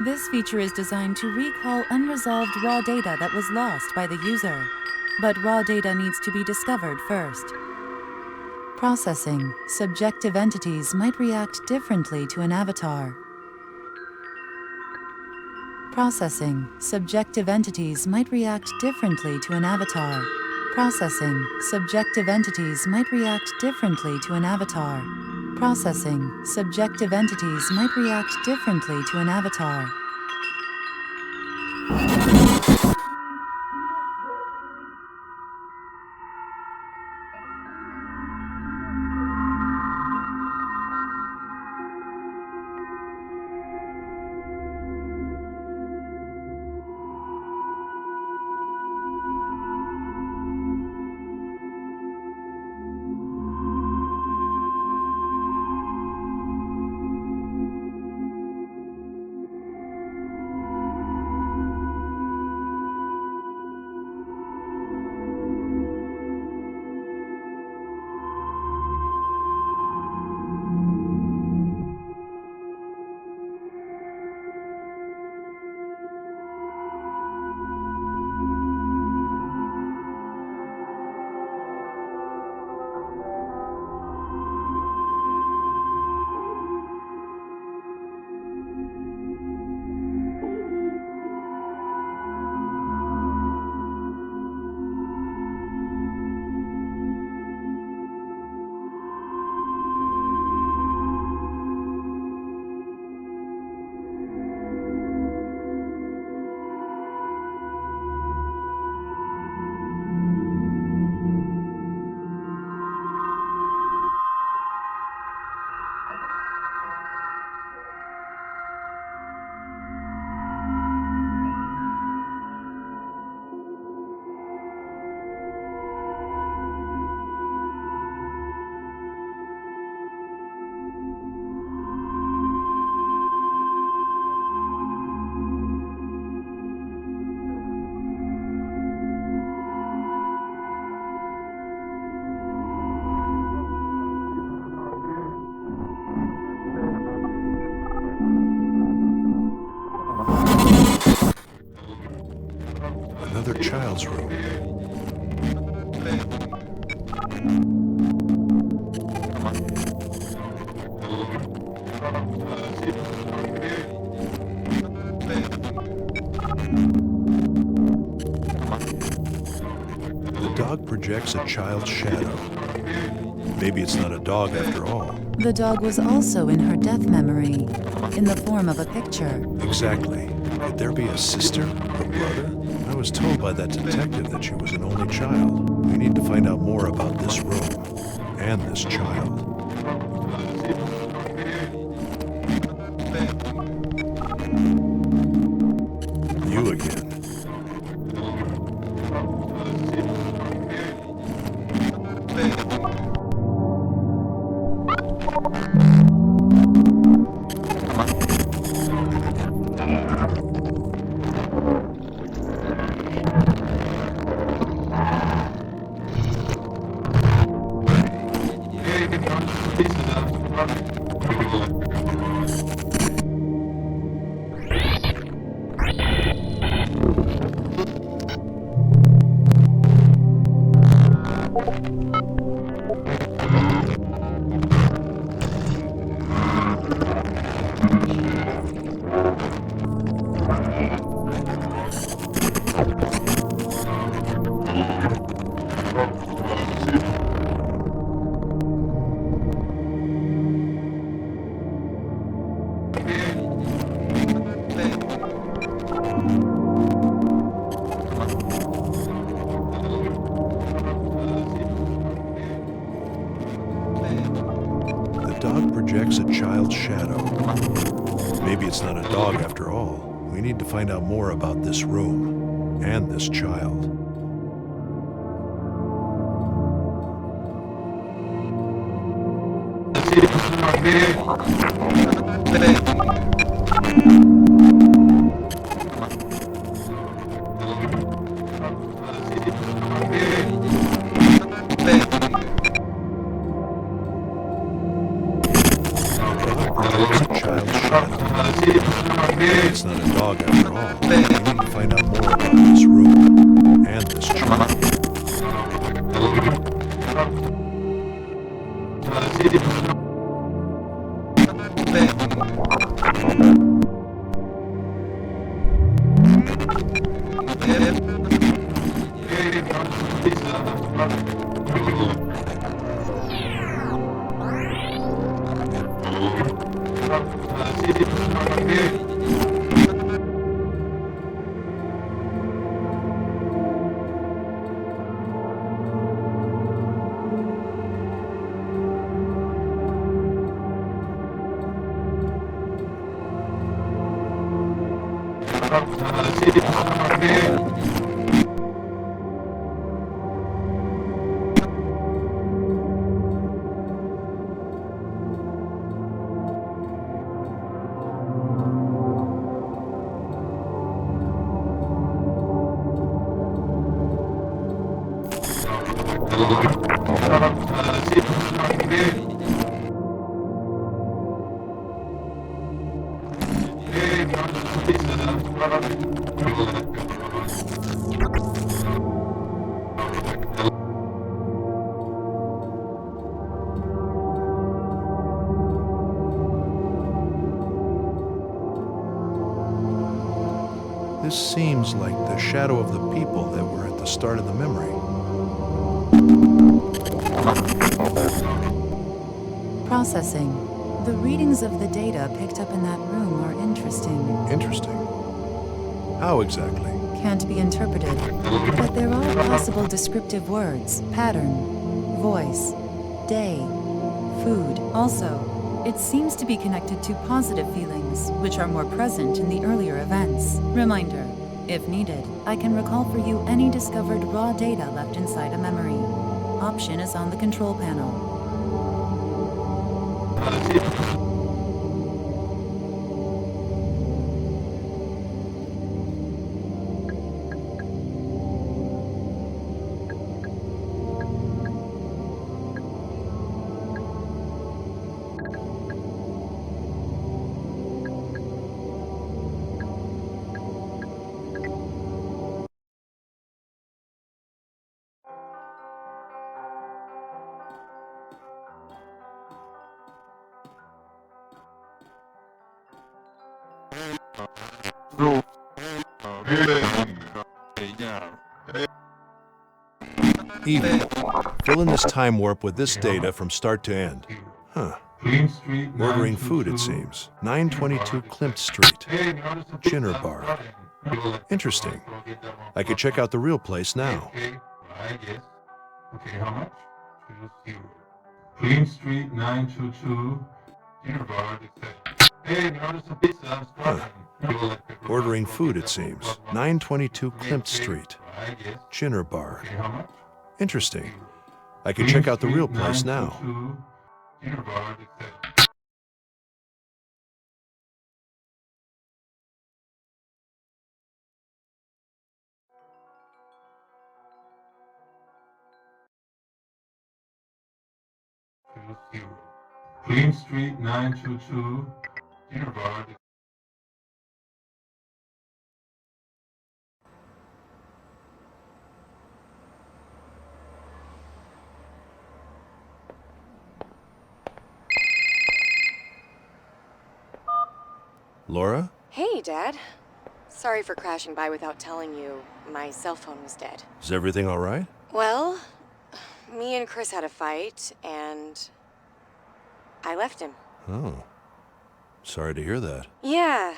This feature is designed to recall unresolved raw data that was lost by the user. But raw data needs to be discovered first. Processing. Subjective entities might react differently to an avatar. Processing. Subjective entities might react differently to an avatar. Processing. Subjective entities might react differently to an avatar. Processing. Subjective entities might react differently to an avatar. Another child's room. The dog projects a child's shadow. Maybe it's not a dog after all. The dog was also in her death memory, in the form of a picture. Exactly. Could there be a sister or brother? I was told by that detective that she was an only child. We need to find out more about this room and this child. You again. The dog projects a child's shadow. Maybe it's not a dog after all. We need to find out more about this room and this child. It's not a dog after all. We need to find out more about this room and this child. This seems like the shadow of the people that were at the start of the memory. Processing. The readings of the data picked up in that room are interesting. Interesting. How exactly? Can't be interpreted, but there are possible descriptive words: pattern, voice, day, food. Also, it seems to be connected to positive feelings, which are more present in the earlier events. Reminder, if needed, I can recall for you any discovered raw data left inside a memory. Option is on the control panel. Evie, fill in this time warp with this data from start to end. Huh. Ordering food, it seems. 922 Klimt Street. Chinner Bar. Interesting. I could check out the real place now. Okay, how much? Clean Street 922. Dinner bar. Hey, notice a pizza. Huh. Ordering food, it seems. 922 Klimt Street. Chinner Bar. Interesting. I could check out the real place now. Dinner bar. Clean Street 922. Dinner bar. Laura? Hey, Dad. Sorry for crashing by without telling you. My cell phone was dead. Is everything all right? Well, me and Chris had a fight, and I left him. Oh. Sorry to hear that. Yeah.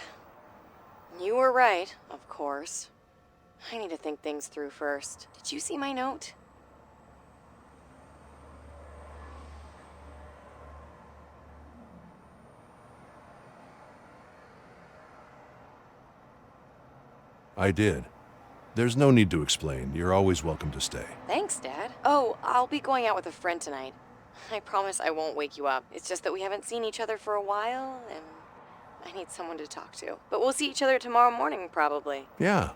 You were right, of course. I need to think things through first. Did you see my note? I did. There's no need to explain. You're always welcome to stay. Thanks, Dad. Oh, I'll be going out with a friend tonight. I promise I won't wake you up. It's just that we haven't seen each other for a while, and I need someone to talk to. But we'll see each other tomorrow morning, probably. Yeah,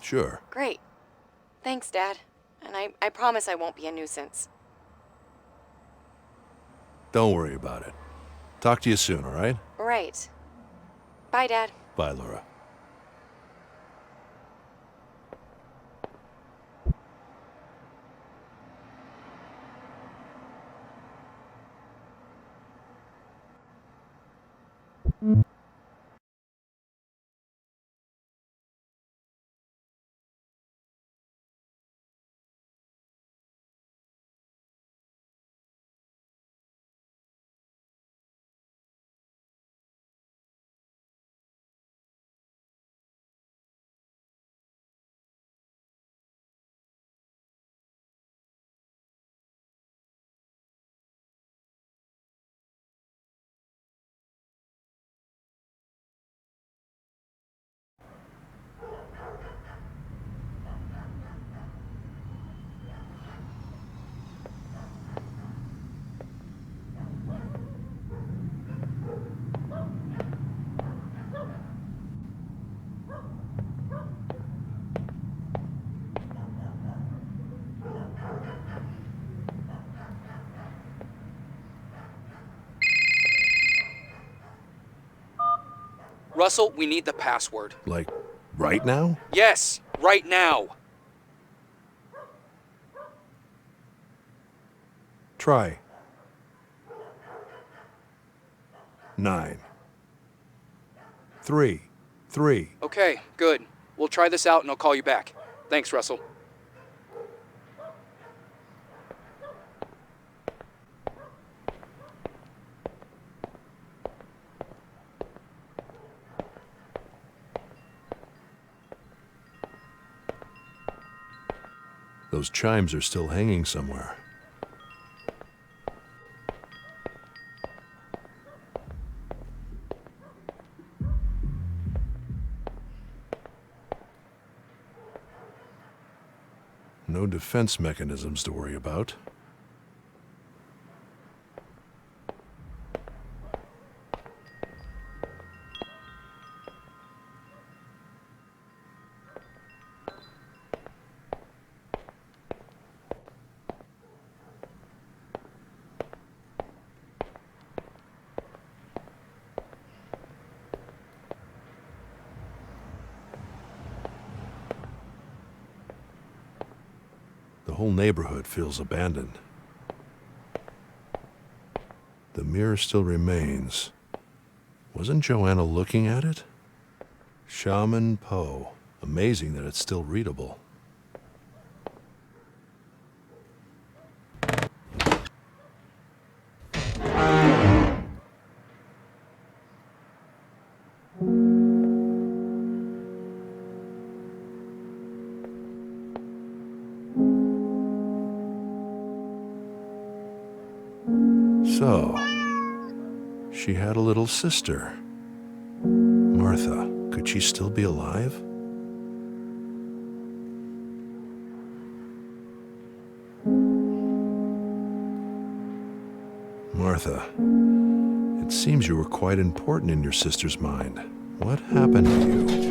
sure. Great. Thanks, Dad. And I promise I won't be a nuisance. Don't worry about it. Talk to you soon, all right? Right. Bye, Dad. Bye, Laura. Russell, we need the password. Like, right now? Yes, right now. Try. 9. 3. 3. Okay, good. We'll try this out and I'll call you back. Thanks, Russell. Those chimes are still hanging somewhere. No defense mechanisms to worry about. The whole neighborhood feels abandoned. The mirror still remains. Wasn't Joanna looking at it? Shaman Poe, Amazing that it's still readable. So, she had a little sister. Martha, could she still be alive? Martha, it seems you were quite important in your sister's mind. What happened to you?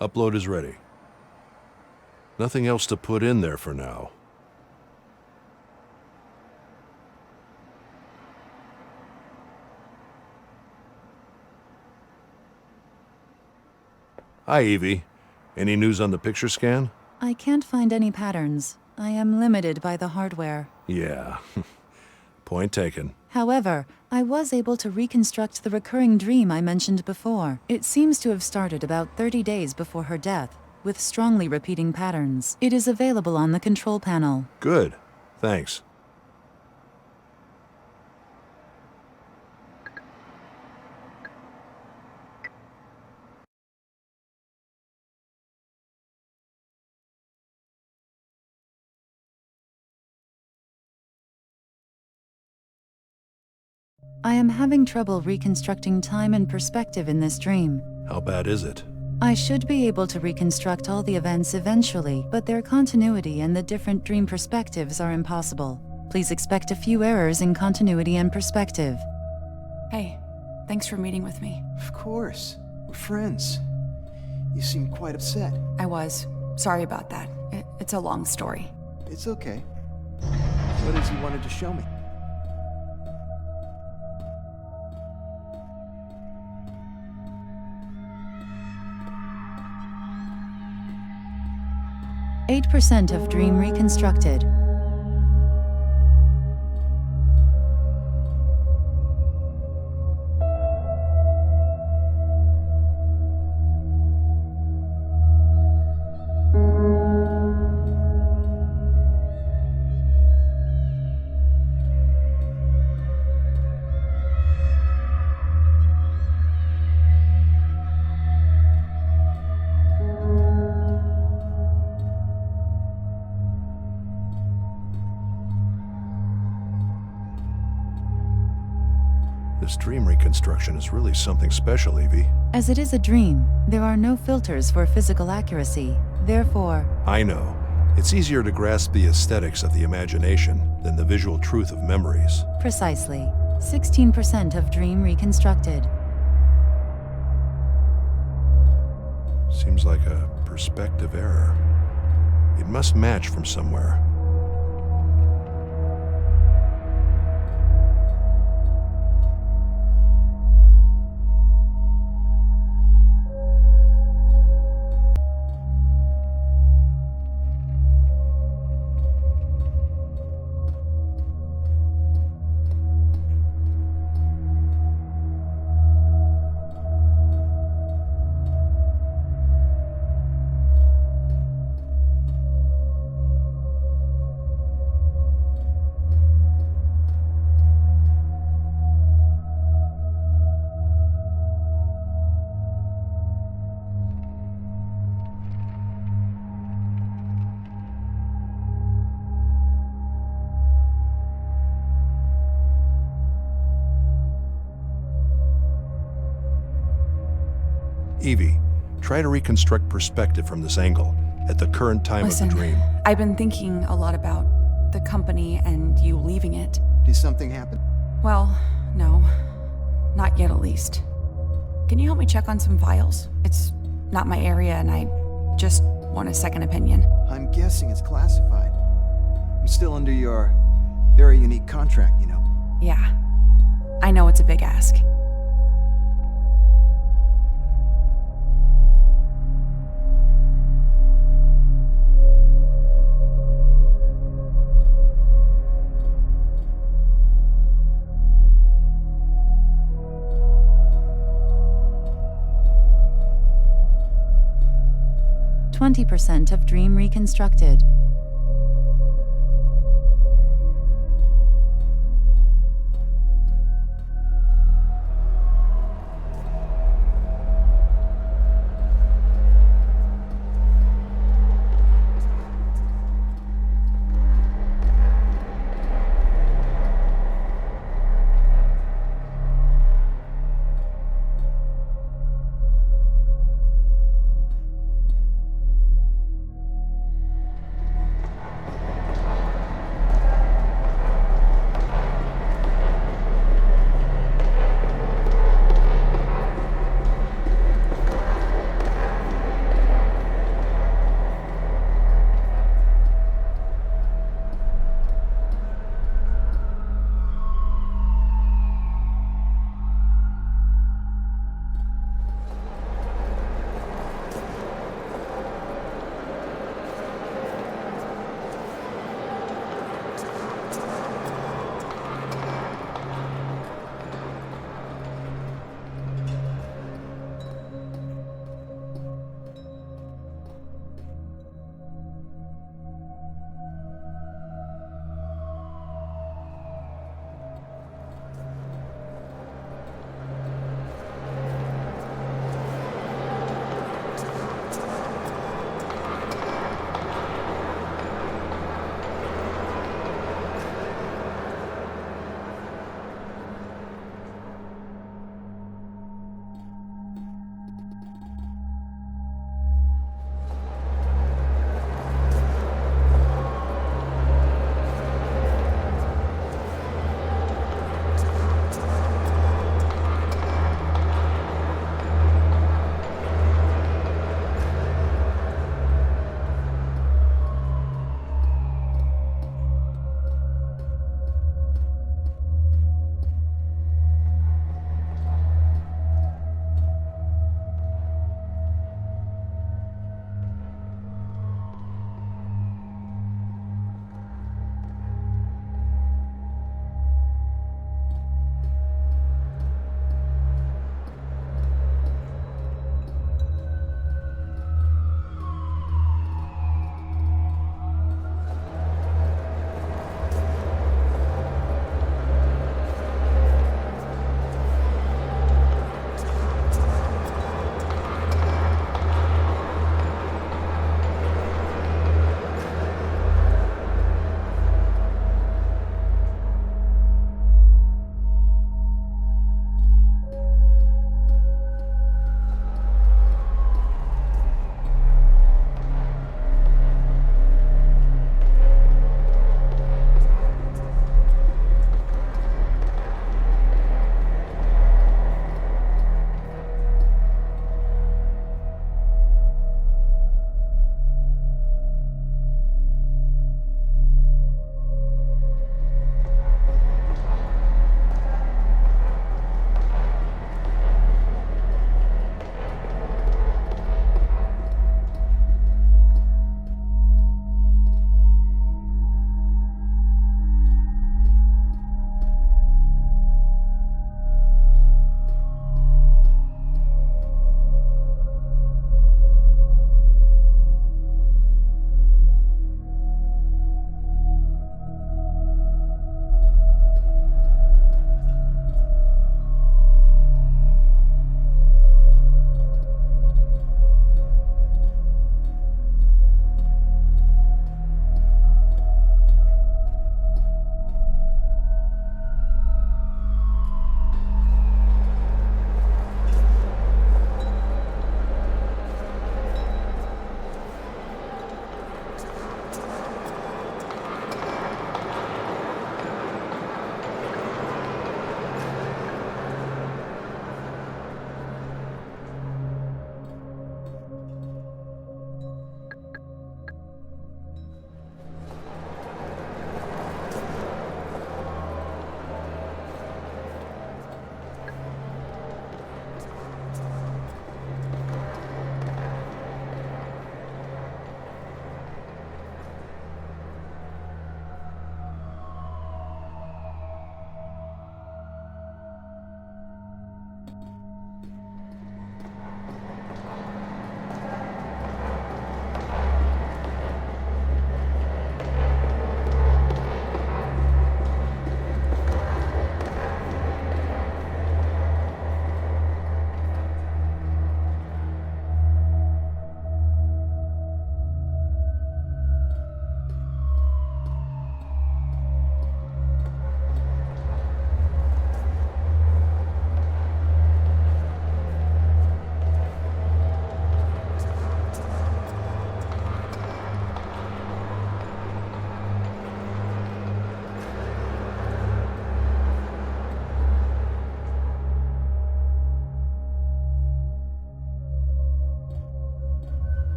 Upload is ready. Nothing else to put in there for now. Hi, Evie. Any news on the picture scan? I can't find any patterns. I am limited by the hardware. Yeah. Point taken. However, I was able to reconstruct the recurring dream I mentioned before. It seems to have started about 30 days before her death, with strongly repeating patterns. It is available on the control panel. Good. Thanks. I am having trouble reconstructing time and perspective in this dream. How bad is it? I should be able to reconstruct all the events eventually, but their continuity and the different dream perspectives are impossible. Please expect a few errors in continuity and perspective. Hey, thanks for meeting with me. Of course. We're friends. You seem quite upset. I was. Sorry about that. It's a long story. It's okay. What is it you wanted to show me? %8 of dream reconstructed. This dream reconstruction is really something special, Evie. As it is a dream, there are no filters for physical accuracy. Therefore, I know. It's easier to grasp the aesthetics of the imagination than the visual truth of memories. precisely, 16% of dream reconstructed. Seems like a perspective error. It must match from somewhere. Evie, try to reconstruct perspective from this angle at the current time Listen, of the dream. I've been thinking a lot about the company and you leaving it. Did something happen? Well, no. Not yet, at least. Can you help me check on some files? It's not my area, and I just want a second opinion. I'm guessing it's classified. I'm still under your very unique contract, you know. Yeah. I know it's a big ask. %20 of dream reconstructed.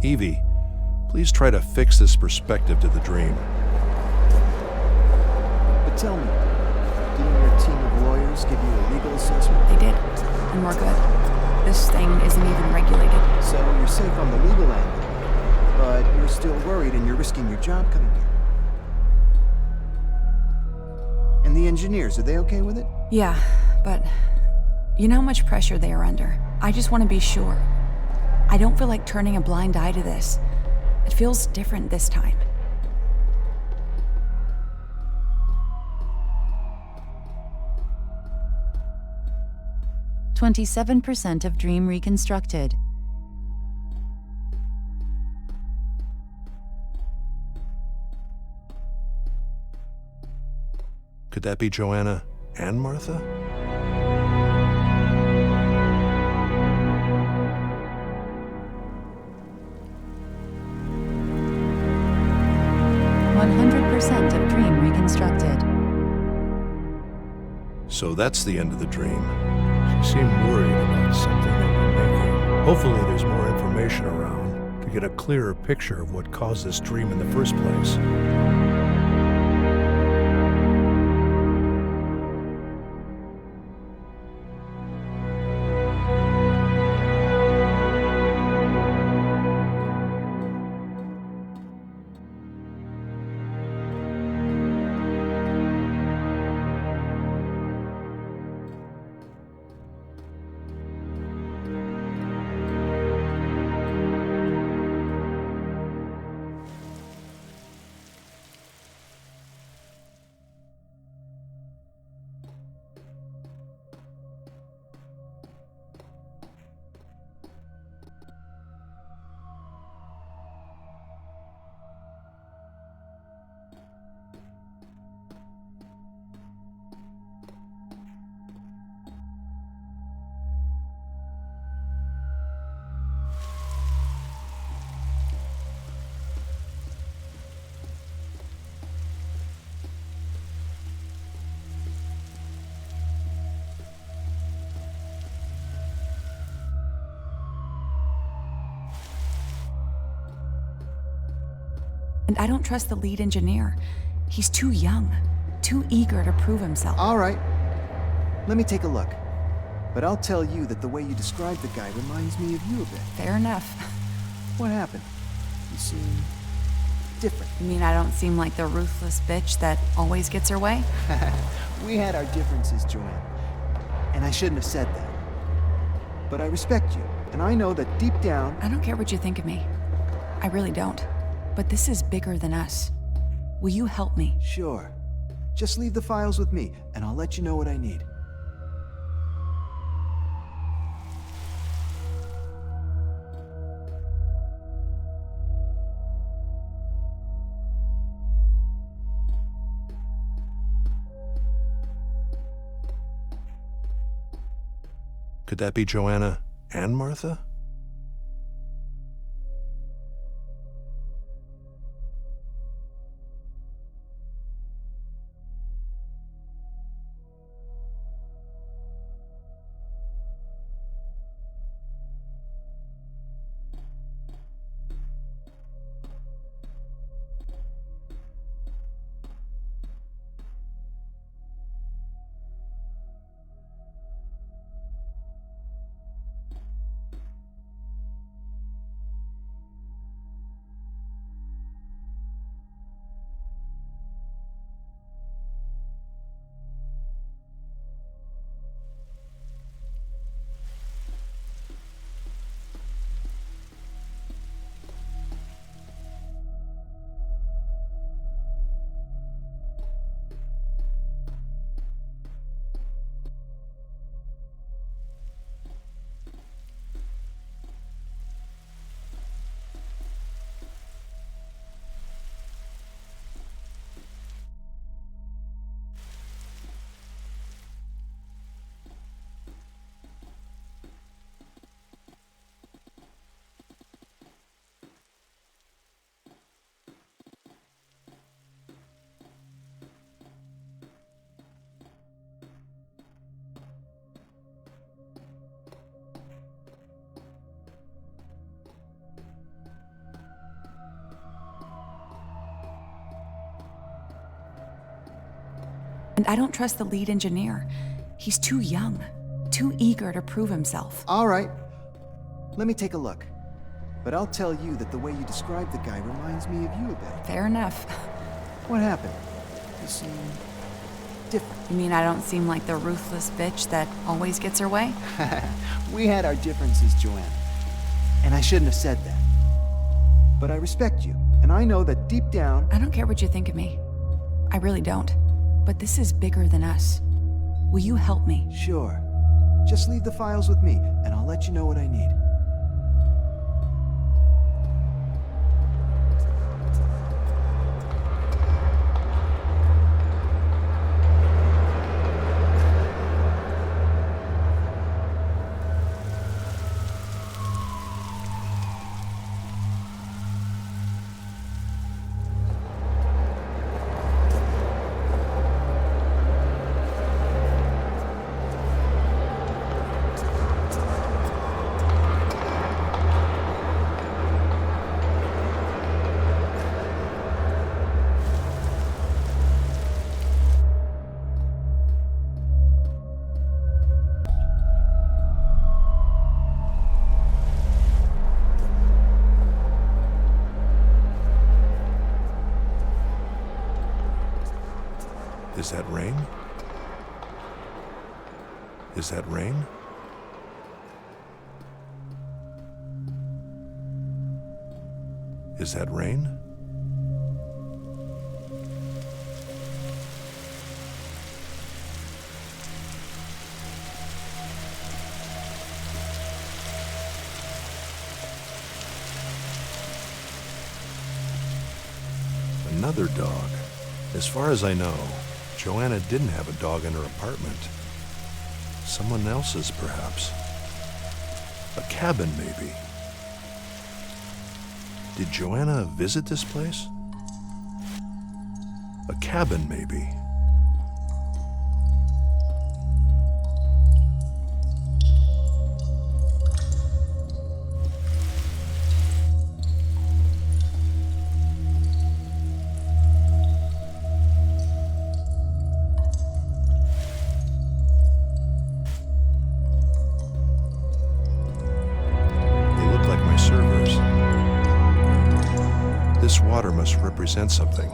Evie, please try to fix this perspective to the dream. But tell me, didn't your team of lawyers give you a legal assessment? They did, and we're good. This thing isn't even regulated. So you're safe on the legal end, but you're still worried and you're risking your job coming here. And the engineers, are they okay with it? Yeah, but you know how much pressure they are under. I just want to be sure. I don't feel like turning a blind eye to this. It feels different this time. %27 of dream reconstructed. Could that be Joanna and Martha? % of dream reconstructed. So that's the end of the dream. She seemed worried about something they were making. Hopefully there's more information around to get a clearer picture of what caused this dream in the first place. And I don't trust the lead engineer. He's too young, too eager to prove himself. All right. Let me take a look. But I'll tell you that the way you described the guy reminds me of you a bit. Fair enough. What happened? You seem different. You mean I don't seem like the ruthless bitch that always gets her way? We had our differences, Joanne. And I shouldn't have said that. But I respect you, and I know that deep down... I don't care what you think of me. I really don't. But this is bigger than us. Will you help me? Sure. Just leave the files with me, and I'll let you know what I need. Could that be Joanna and Martha? And I don't trust the lead engineer. He's too young, too eager to prove himself. All right. Let me take a look. But I'll tell you that the way you describe the guy reminds me of you a bit. Fair enough. What happened? You seem different. You mean I don't seem like the ruthless bitch that always gets her way? We had our differences, Joanna. And I shouldn't have said that. But I respect you, and I know that deep down... I don't care what you think of me. I really don't. But this is bigger than us. Will you help me? Sure. Just leave the files with me, and I'll let you know what I need. Is that rain? Is that rain? Is that rain? Another dog. As far as I know, Joanna didn't have a dog in her apartment. Someone else's, perhaps. A cabin, maybe. Did Joanna visit this place? A cabin, maybe. This water must represent something.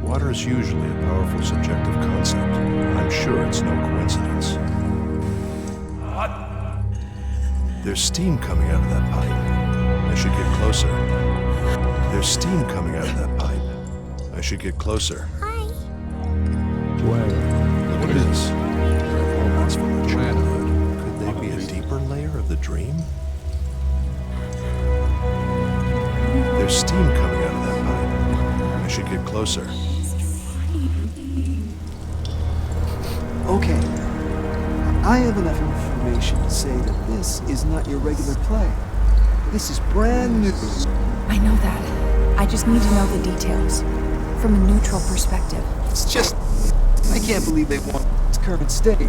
Water is usually a powerful subjective concept. I'm sure it's no coincidence. There's steam coming out of that pipe. I should get closer. There's steam coming out of that pipe. I should get closer. Hi. Joanna, look at this. Moments from a childhood. Could they be a deeper layer of the dream? There's steam coming out of that pipe. I should get closer. Okay. I have enough information to say that this is not your regular play. This is brand new. I know that. I just need to know the details. From a neutral perspective. It's just... I can't believe they want its current state.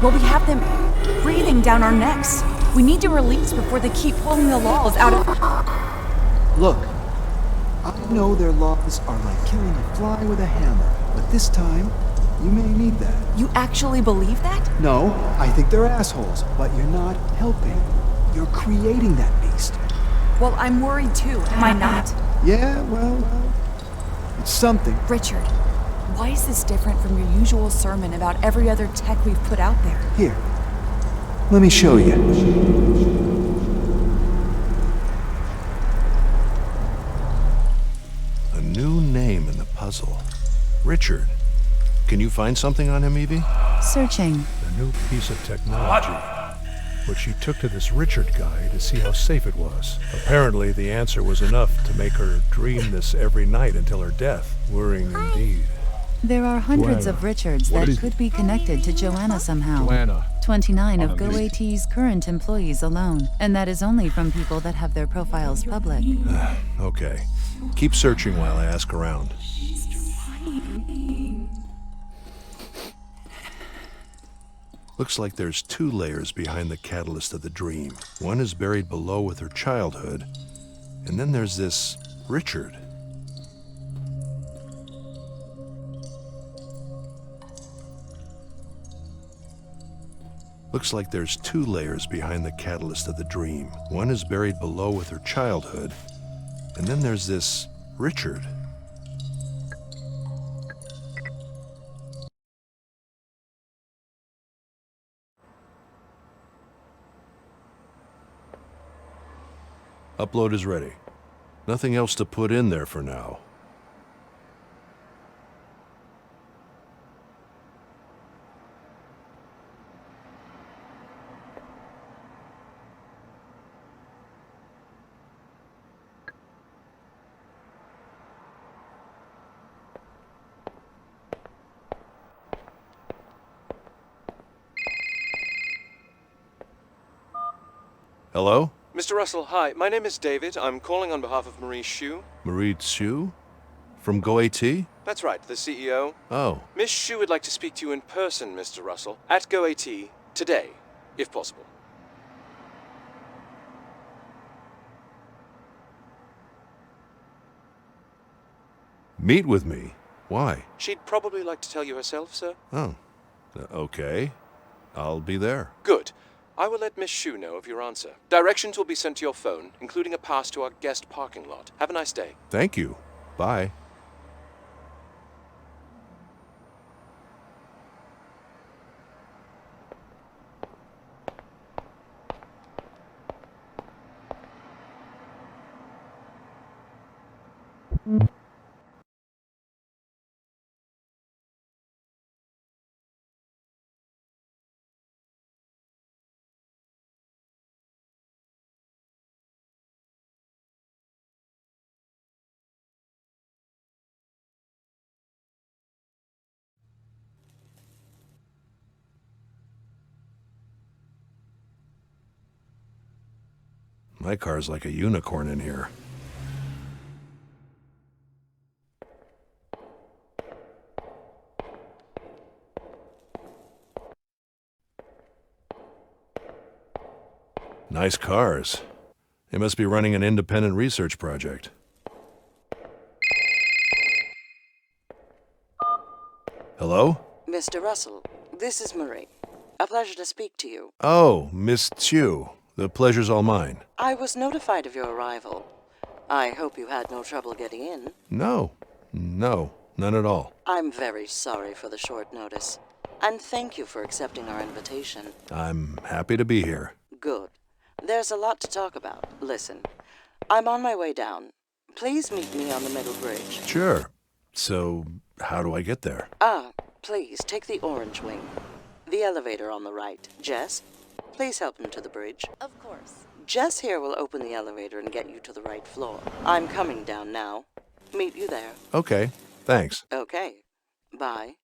Well, we have them breathing down our necks. We need to release before they keep pulling the laws out of... Look, I know their laws are like killing a fly with a hammer, but this time, you may need that. You actually believe that? No, I think they're assholes, but you're not helping. You're creating that beast. Well, I'm worried too, am I not? Yeah, well, it's something. Richard, why is this different from your usual sermon about every other tech we've put out there? Here, let me show you. New name in the puzzle. Richard. Can you find something on him, Evie? Searching. A new piece of technology, which she took to this Richard guy to see how safe it was. Apparently, the answer was enough to make her dream this every night until her death. Worrying indeed. There are hundreds Joanna. of Richards that could be connected to Joanna somehow. Joanna. 29 of GoAT's current employees alone, and that is only from people that have their profiles public. Okay. Keep searching while I ask around. Looks like there's two layers behind the catalyst of the dream. One is buried below with her childhood, and then there's this Richard. Looks like there's 2 layers behind the catalyst of the dream. One is buried below with her childhood, and then there's this Richard. Upload is ready. Nothing else to put in there for now. Hello? Mr. Russell, hi. My name is David. I'm calling on behalf of Marie Xu. Marie Xu? From GoAT? That's right, the CEO. Oh. Miss Xu would like to speak to you in person, Mr. Russell, at GoAT today, if possible. Meet with me? Why? She'd probably like to tell you herself, sir. Oh. Okay. I'll be there. Good. I will let Miss Xu know of your answer. Directions will be sent to your phone, including a pass to our guest parking lot. Have a nice day. Thank you. Bye. My car's like a unicorn in here. Nice cars. They must be running an independent research project. Hello? Mr. Russell, this is Marie. A pleasure to speak to you. Oh, Miss Chu. The pleasure's all mine. I was notified of your arrival. I hope you had no trouble getting in. No, none at all. I'm very sorry for the short notice, and thank you for accepting our invitation. I'm happy to be here. Good. There's a lot to talk about. Listen, I'm on my way down. Please meet me on the middle bridge. Sure. So, how do I get there? Please take the orange wing. The elevator on the right. Jess, please help him to the bridge. Of course. Jess here will open the elevator and get you to the right floor. I'm coming down now. Meet you there. Okay, thanks. Okay. Bye.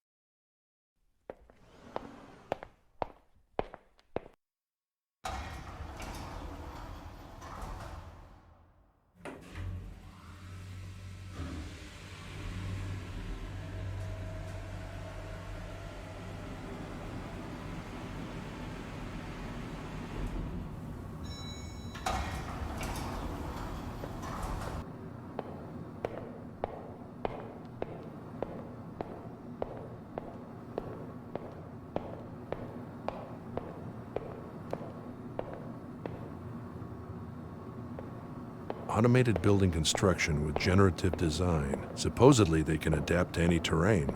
Automated building construction with generative design. Supposedly they can adapt to any terrain.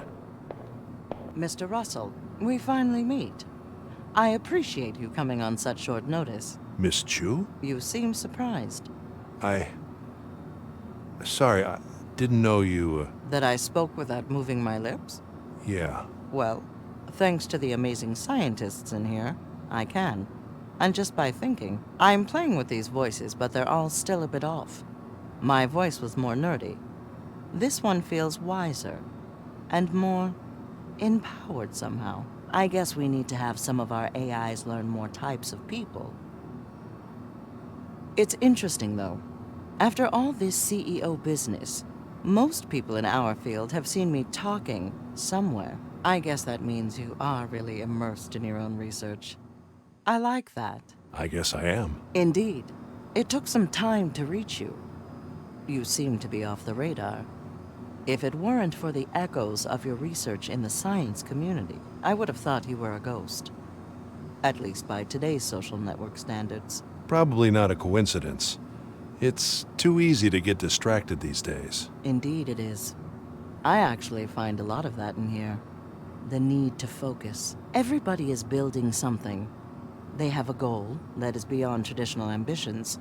Mr. Russell, we finally meet. I appreciate you coming on such short notice. Miss Chu? You seem surprised. Sorry, I didn't know you, That I spoke without moving my lips? Yeah. Well, thanks to the amazing scientists in here, I can. And just by thinking, I'm playing with these voices, but they're all still a bit off. My voice was more nerdy. This one feels wiser and more empowered somehow. I guess we need to have some of our AIs learn more types of people. It's interesting, though. After all this CEO business, most people in our field have seen me talking somewhere. I guess that means you are really immersed in your own research. I like that. I guess I am. Indeed. It took some time to reach you. You seem to be off the radar. If it weren't for the echoes of your research in the science community, I would have thought you were a ghost. At least by today's social network standards. Probably not a coincidence. It's too easy to get distracted these days. Indeed it is. I actually find a lot of that in here. The need to focus. Everybody is building something. They have a goal that is beyond traditional ambitions.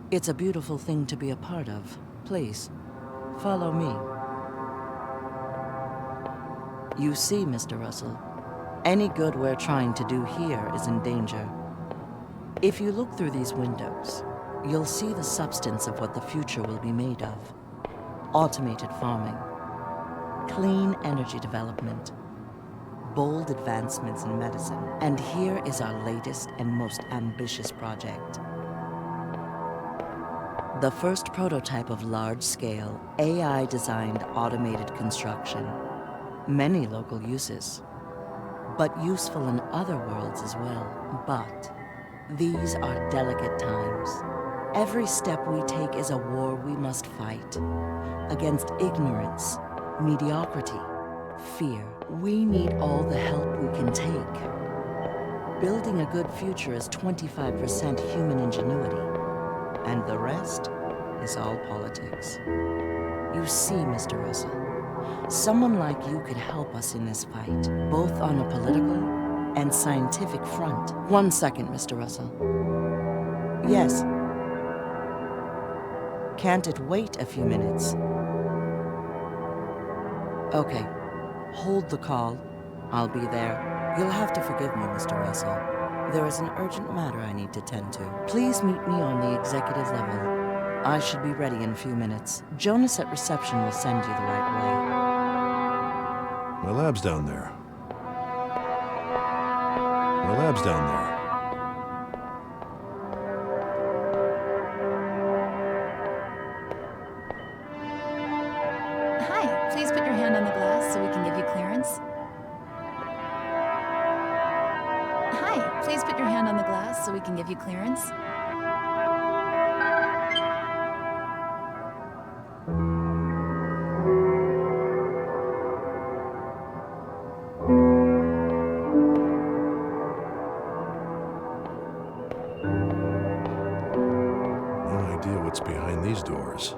It's a beautiful thing to be a part of. Please, follow me. You see, Mr. Russell, any good we're trying to do here is in danger. If you look through these windows, you'll see the substance of what the future will be made of. Automated farming, clean energy development, bold advancements in medicine. And here is our latest and most ambitious project. The first prototype of large-scale, AI-designed automated construction. Many local uses, but useful in other worlds as well. But these are delicate times. Every step we take is a war we must fight against ignorance, mediocrity, fear. We need all the help we can take. Building a good future is 25% human ingenuity, and the rest is all politics. You see, Mr. Russell, someone like you could help us in this fight, both on a political and scientific front. 1 second, Mr. Russell. Yes. Can't it wait a few minutes? Okay. Hold the call. I'll be there. You'll have to forgive me, Mr. Russell. There is an urgent matter I need to tend to. Please meet me on the executive level. I should be ready in a few minutes. Jonas at reception will send you the right way. My lab's down there. My lab's down there. Hi, please put your hand on the glass so we can give you clearance. Hi, please put your hand on the glass so we can give you clearance. No idea what's behind these doors.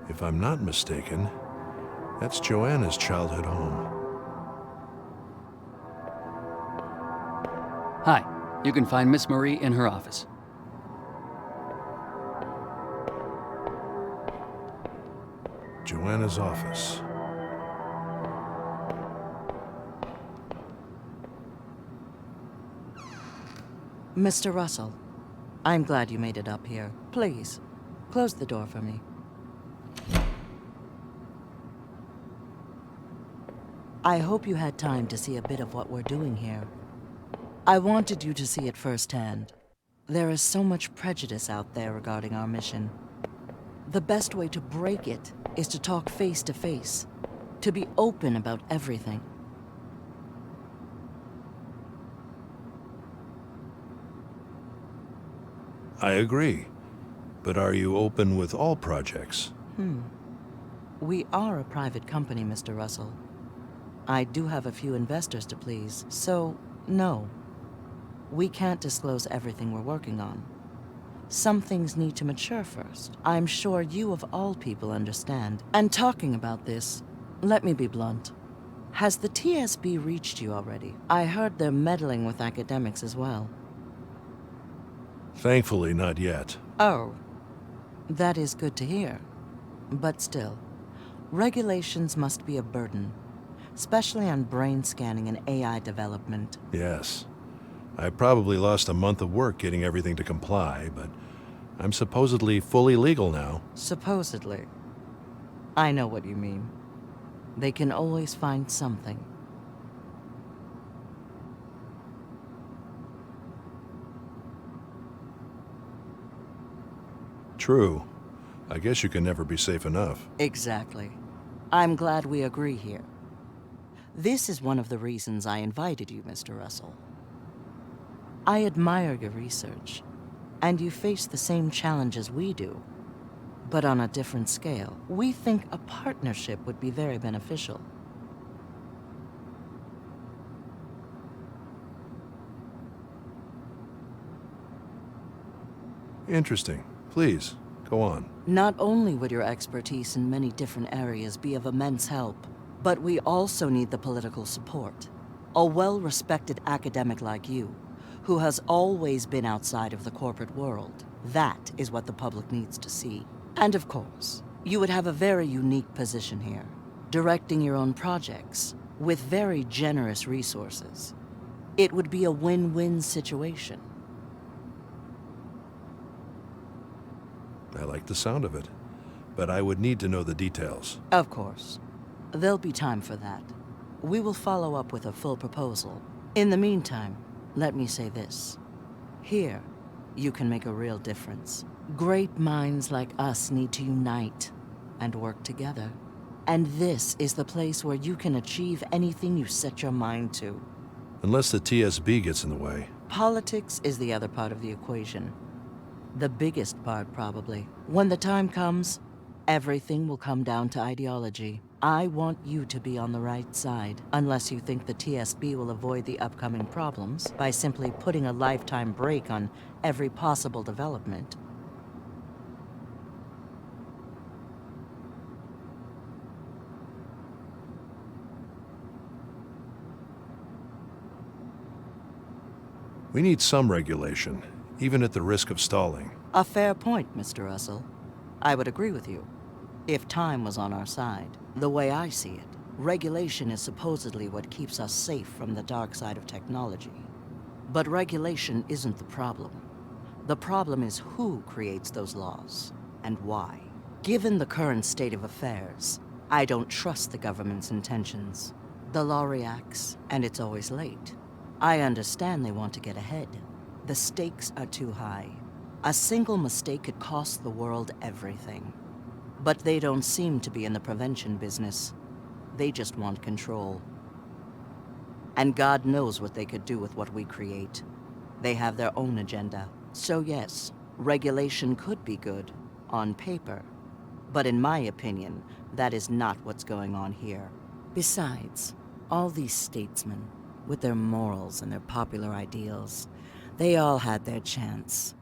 If I'm not mistaken, that's Joanna's childhood home. Hi, you can find Miss Marie in her office. Joanna's office. Mr. Russell, I'm glad you made it up here. Please, close the door for me. I hope you had time to see a bit of what we're doing here. I wanted you to see it firsthand. There is so much prejudice out there regarding our mission. The best way to break it is to talk face to face, to be open about everything. I agree. But are you open with all projects? We are a private company, Mr. Russell. I do have a few investors to please, so no. We can't disclose everything we're working on. Some things need to mature first. I'm sure you of all people understand. And talking about this, let me be blunt. Has the TSB reached you already? I heard they're meddling with academics as well. Thankfully, not yet. Oh, that is good to hear. But still, regulations must be a burden, especially on brain scanning and AI development. Yes. I probably lost a month of work getting everything to comply, but I'm supposedly fully legal now. Supposedly. I know what you mean. They can always find something. True. I guess you can never be safe enough. Exactly. I'm glad we agree here. This is one of the reasons I invited you, Mr. Russell. I admire your research, and you face the same challenges we do, but on a different scale. We think a partnership would be very beneficial. Interesting. Please, go on. Not only would your expertise in many different areas be of immense help, but we also need the political support. A well-respected academic like you, who has always been outside of the corporate world. That is what the public needs to see. And of course, you would have a very unique position here, directing your own projects with very generous resources. It would be a win-win situation. I like the sound of it, but I would need to know the details. Of course. There'll be time for that. We will follow up with a full proposal. In the meantime, let me say this. Here, you can make a real difference. Great minds like us need to unite and work together. And this is the place where you can achieve anything you set your mind to. Unless the TSB gets in the way. Politics is the other part of the equation. The biggest part, probably. When the time comes, everything will come down to ideology. I want you to be on the right side, unless you think the TSB will avoid the upcoming problems by simply putting a lifetime brake on every possible development. We need some regulation, even at the risk of stalling. A fair point, Mr. Russell. I would agree with you, if time was on our side. The way I see it, regulation is supposedly what keeps us safe from the dark side of technology. But regulation isn't the problem. The problem is who creates those laws, and why. Given the current state of affairs, I don't trust the government's intentions. The law reacts, and it's always late. I understand they want to get ahead. The stakes are too high. A single mistake could cost the world everything. But they don't seem to be in the prevention business. They just want control. And God knows what they could do with what we create. They have their own agenda. So yes, regulation could be good, on paper. But in my opinion, that is not what's going on here. Besides, all these statesmen, with their morals and their popular ideals, they all had their chance.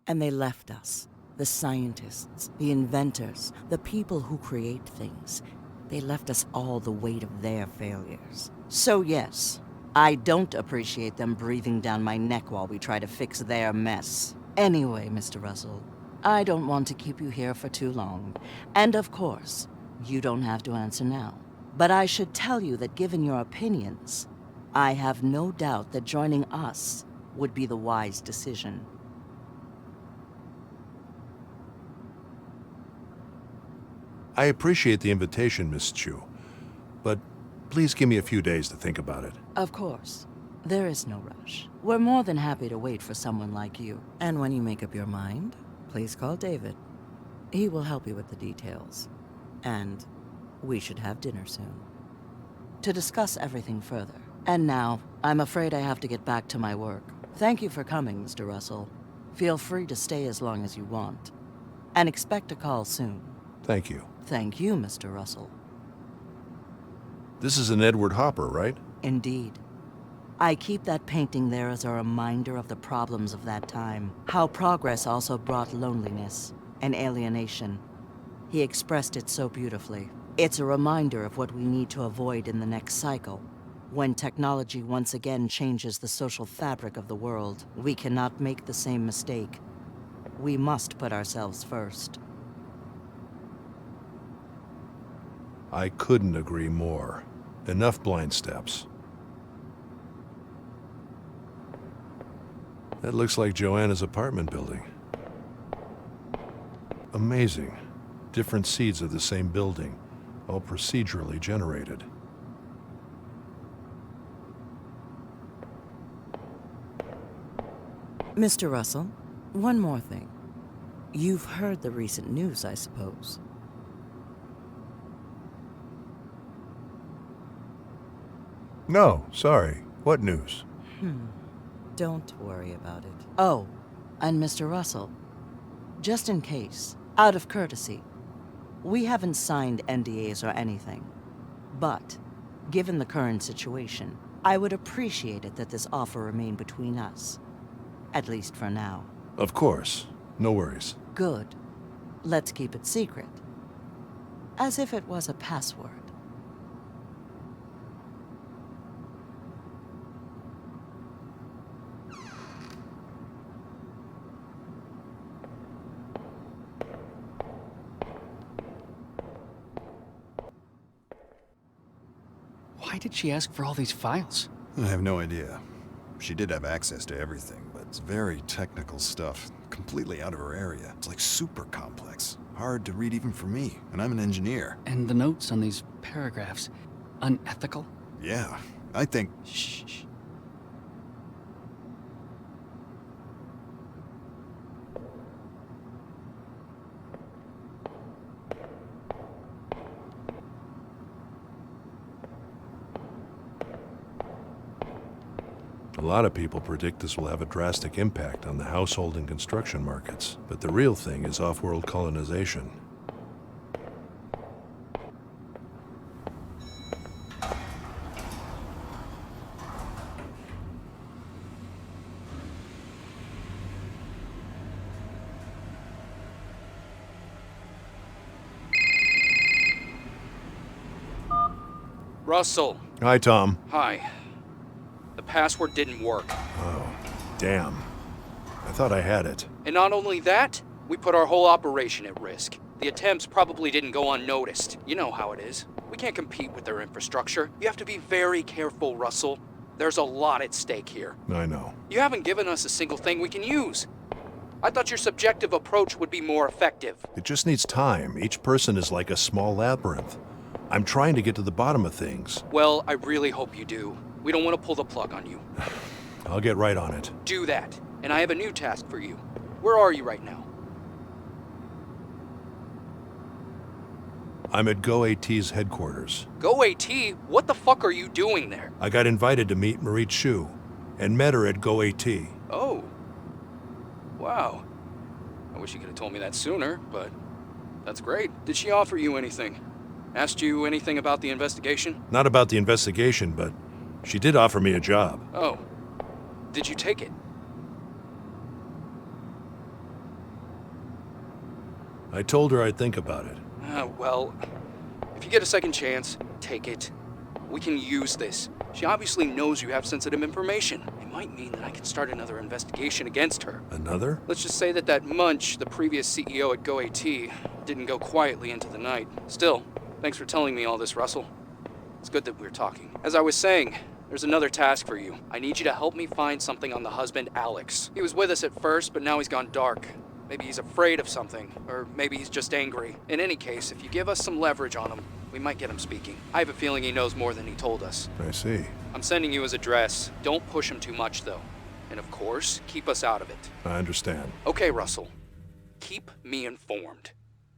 And they left us, the scientists, the inventors, the people who create things. They left us all the weight of their failures. So yes, I don't appreciate them breathing down my neck while we try to fix their mess. Anyway, Mr. Russell, I don't want to keep you here for too long. And of course, you don't have to answer now. But I should tell you that given your opinions, I have no doubt that joining us would be the wise decision. I appreciate the invitation, Miss Chu, but please give me a few days to think about it. Of course. There is no rush. We're more than happy to wait for someone like you. And when you make up your mind, please call David. He will help you with the details. And we should have dinner soon, to discuss everything further. And now, I'm afraid I have to get back to my work. Thank you for coming, Mr. Russell. Feel free to stay as long as you want. And expect a call soon. Thank you. Thank you, Mr. Russell. This is an Edward Hopper, right? Indeed. I keep that painting there as a reminder of the problems of that time. How progress also brought loneliness and alienation. He expressed it so beautifully. It's a reminder of what we need to avoid in the next cycle. When technology once again changes the social fabric of the world, we cannot make the same mistake. We must put ourselves first. I couldn't agree more. Enough blind steps. That looks like Joanna's apartment building. Amazing. Different seeds of the same building, all procedurally generated. Mr. Russell, one more thing. You've heard the recent news, I suppose. No, sorry. What news? Don't worry about it. Oh, and Mr. Russell, just in case, out of courtesy, we haven't signed NDAs or anything. But, given the current situation, I would appreciate it that this offer remain between us. At least for now. Of course. No worries. Good. Let's keep it secret. As if it was a password. Why did she ask for all these files? I have no idea. She did have access to everything, but it's very technical stuff. Completely out of her area. It's like super complex. Hard to read even for me, and I'm an engineer. And the notes on these paragraphs, unethical? Yeah, I think... Shh. A lot of people predict this will have a drastic impact on the household and construction markets, but the real thing is off-world colonization. Russell. Hi, Tom. Hi. The password didn't work. Oh, damn. I thought I had it. And not only that, we put our whole operation at risk. The attempts probably didn't go unnoticed. You know how it is. We can't compete with their infrastructure. You have to be very careful, Russell. There's a lot at stake here. I know. You haven't given us a single thing we can use. I thought your subjective approach would be more effective. It just needs time. Each person is like a small labyrinth. I'm trying to get to the bottom of things. Well, I really hope you do. We don't want to pull the plug on you. I'll get right on it. Do that. And I have a new task for you. Where are you right now? I'm at GoAT's headquarters. GoAT? What the fuck are you doing there? I got invited to meet Marie Chu and met her at GoAT. Oh. Wow. I wish you could have told me that sooner, but that's great. Did she offer you anything? Asked you anything about the investigation? Not about the investigation, but she did offer me a job. Oh. Did you take it? I told her I'd think about it. Well, if you get a second chance, take it. We can use this. She obviously knows you have sensitive information. It might mean that I can start another investigation against her. Another? Let's just say that Munch, the previous CEO at GoAT, didn't go quietly into the night. Still, thanks for telling me all this, Russell. It's good that we're talking. As I was saying, there's another task for you. I need you to help me find something on the husband, Alex. He was with us at first, but now he's gone dark. Maybe he's afraid of something, or maybe he's just angry. In any case, if you give us some leverage on him, we might get him speaking. I have a feeling he knows more than he told us. I see. I'm sending you his address. Don't push him too much, though. And of course, keep us out of it. I understand. Okay, Russell. Keep me informed.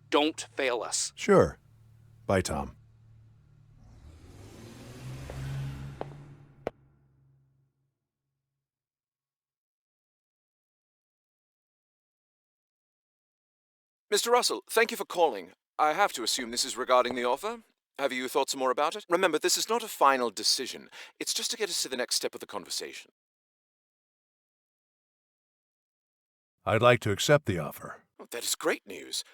Don't fail us. Sure. Bye, Tom. Mr. Russell, thank you for calling. I have to assume this is regarding the offer. Have you thought some more about it? Remember, this is not a final decision. It's just to get us to the next step of the conversation. I'd like to accept the offer. Oh, that is great news.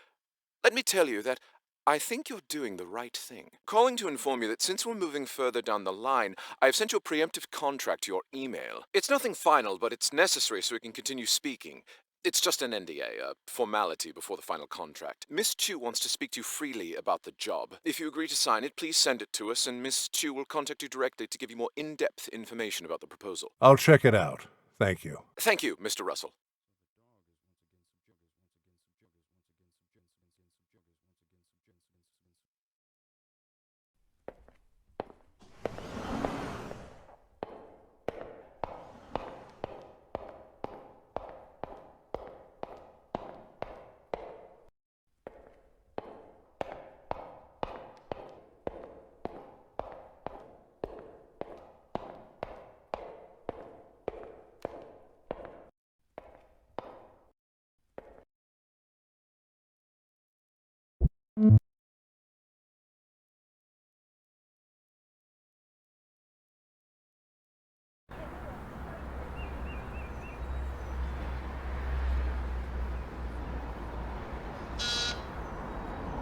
Let me tell you that I think you're doing the right thing. Calling to inform you that since we're moving further down the line, I have sent your preemptive contract to your email. It's nothing final, but it's necessary so we can continue speaking. It's just an NDA, a formality before the final contract. Miss Chu wants to speak to you freely about the job. If you agree to sign it, please send it to us, and Miss Chu will contact you directly to give you more in-depth information about the proposal. I'll check it out. Thank you. Thank you, Mr. Russell.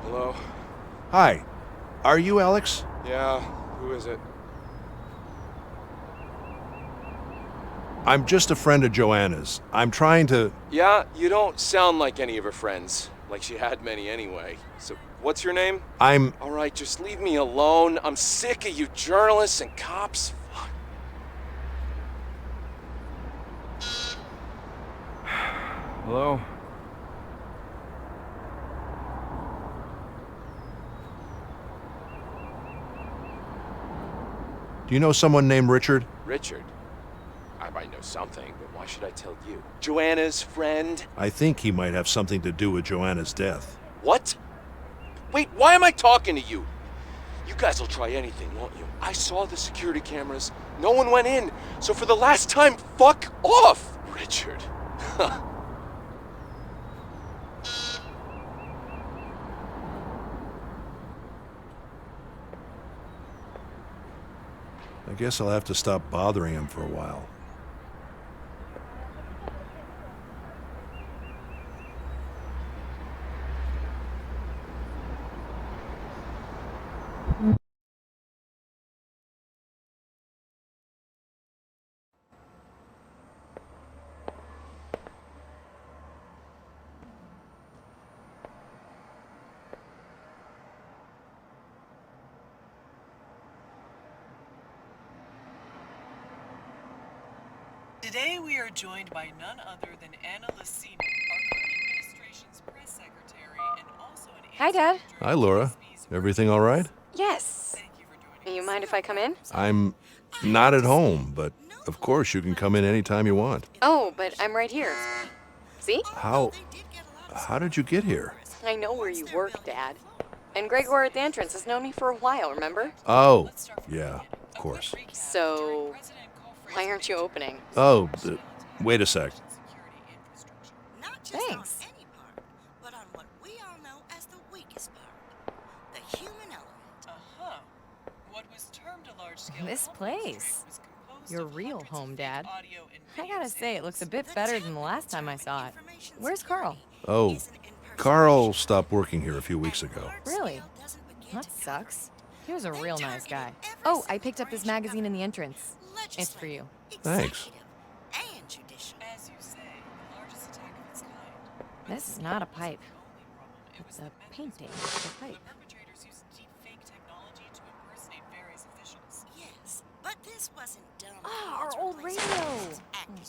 Hello? Hi. Are you Alex? Yeah, who is it? I'm just a friend of Joanna's. I'm trying to... Yeah, you don't sound like any of her friends. Like she had many anyway. So, what's your name? I'm... Alright, just leave me alone. I'm sick of you journalists and cops. Fuck. Hello? Do you know someone named Richard? Richard? I might know something, but why should I tell you? Joanna's friend? I think he might have something to do with Joanna's death. What? Wait, why am I talking to you? You guys will try anything, won't you? I saw the security cameras. No one went in. So for the last time, fuck off! Richard. I guess I'll have to stop bothering him for a while. Today we are joined by none other than Anna Lacini, our current administration's press secretary and also an... Hi, Dad. Hi, Laura. Everything all right? Yes. You mind if I come in? I'm not at home, but of course you can come in anytime you want. Oh, but I'm right here. See? How did you get here? I know where you work, Dad. And Gregor at the entrance has known me for a while, remember? Oh, yeah, of course. So, why aren't you opening? Oh, wait a sec. Thanks. But on what we all know as the weakest part, the human element. What was termed a large-scale... This place. Your real home, Dad. I gotta say, it looks a bit better than the last time I saw it. Where's Carl? Oh, Carl stopped working here a few weeks ago. Really? That sucks. He was a real nice guy. Oh, I picked up this magazine in the entrance. It's for you. Thanks. As you say, the largest attack of its kind. This is not a pipe. It's a painting of a pipe. Perpetrators use deep-fake technology to impersonate various officials. Yes, but this wasn't done. Ah, our old radio.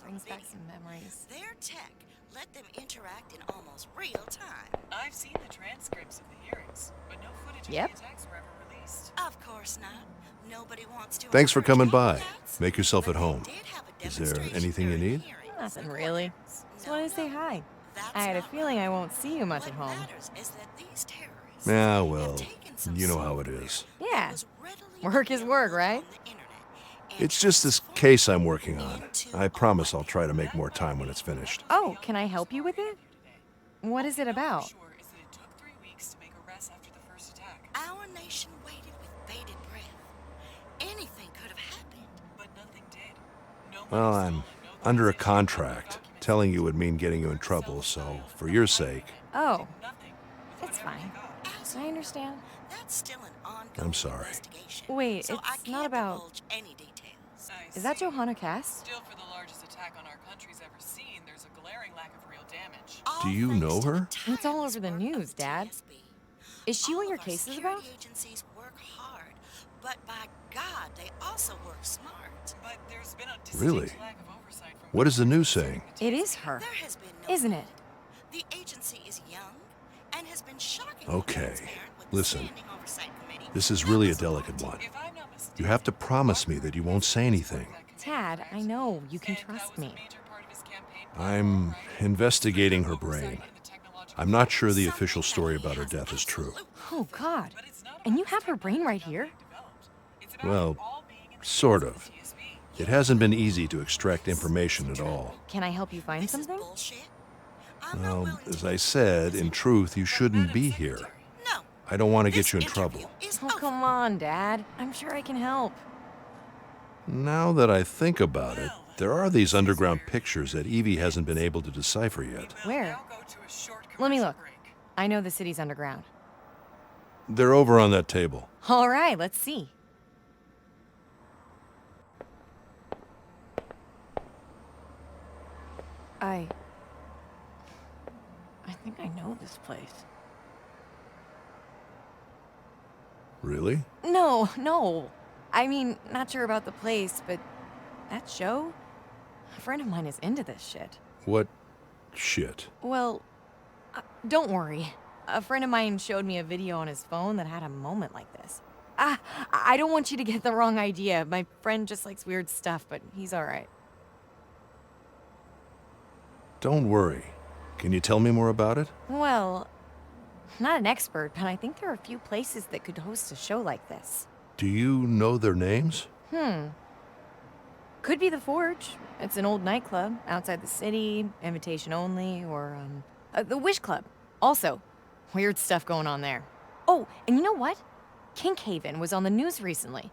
Brings back some memories. Their tech let them interact in almost real time. I've seen the transcripts of the hearings, but no footage of Yep. the attacks were ever released. Of course not. Nobody wants to. Thanks for coming by. Make yourself at home. Is there anything you need? Nothing really. Just wanted to say hi. I had a feeling I won't see you much at home. Yeah, well, you know how it is. Yeah. Work is work, right? It's just this case I'm working on. I promise I'll try to make more time when it's finished. Oh, can I help you with it? What is it about? Our nation waited with bated breath. Anything could have happened, but nothing did. Well, I'm under a contract. Telling you would mean getting you in trouble, so for your sake... Oh, it's fine. I understand. That's still an ongoing I'm sorry. investigation. Wait, so I it's can't not about... divulge any details. Is that Johanna Cass? Still, for the largest attack on our country's ever seen, there's a glaring lack of real damage. Do you know her? It's all over the news, Dad. Is she what your case is about? Agencies work hard, but by God, they also work smart. But there's been a Really? distinct lack of oversight from What is the news saying? It is her, There has been no isn't it? The agency is young and has been shockingly Okay, transparent with the listen. Standing Oversight Committee. This is really a delicate one. You have to promise me that you won't say anything. Tad, I know. You can trust me. I'm investigating her brain. I'm not sure the official story about her death is true. Oh, God. And you have her brain right here? Well, sort of. It hasn't been easy to extract information at all. Can I help you find something? Well, as I said, in truth, you shouldn't be here. I don't want to get you in trouble. Oh, come on, Dad. I'm sure I can help. Now that I think about it, there are these underground pictures that Evie hasn't been able to decipher yet. Where? Let me look. I know the city's underground. They're over on that table. All right, let's see. I think I know this place. Really? No. I mean, not sure about the place, but that show? A friend of mine is into this shit. What shit? Well, don't worry. A friend of mine showed me a video on his phone that had a moment like this. I don't want you to get the wrong idea. My friend just likes weird stuff, but he's all right. Don't worry. Can you tell me more about it? Well, I'm not an expert, but I think there are a few places that could host a show like this. Do you know their names? Could be the Forge. It's an old nightclub outside the city, invitation only, or, the Wish Club. Also, weird stuff going on there. Oh, and you know what? Kinkhaven was on the news recently.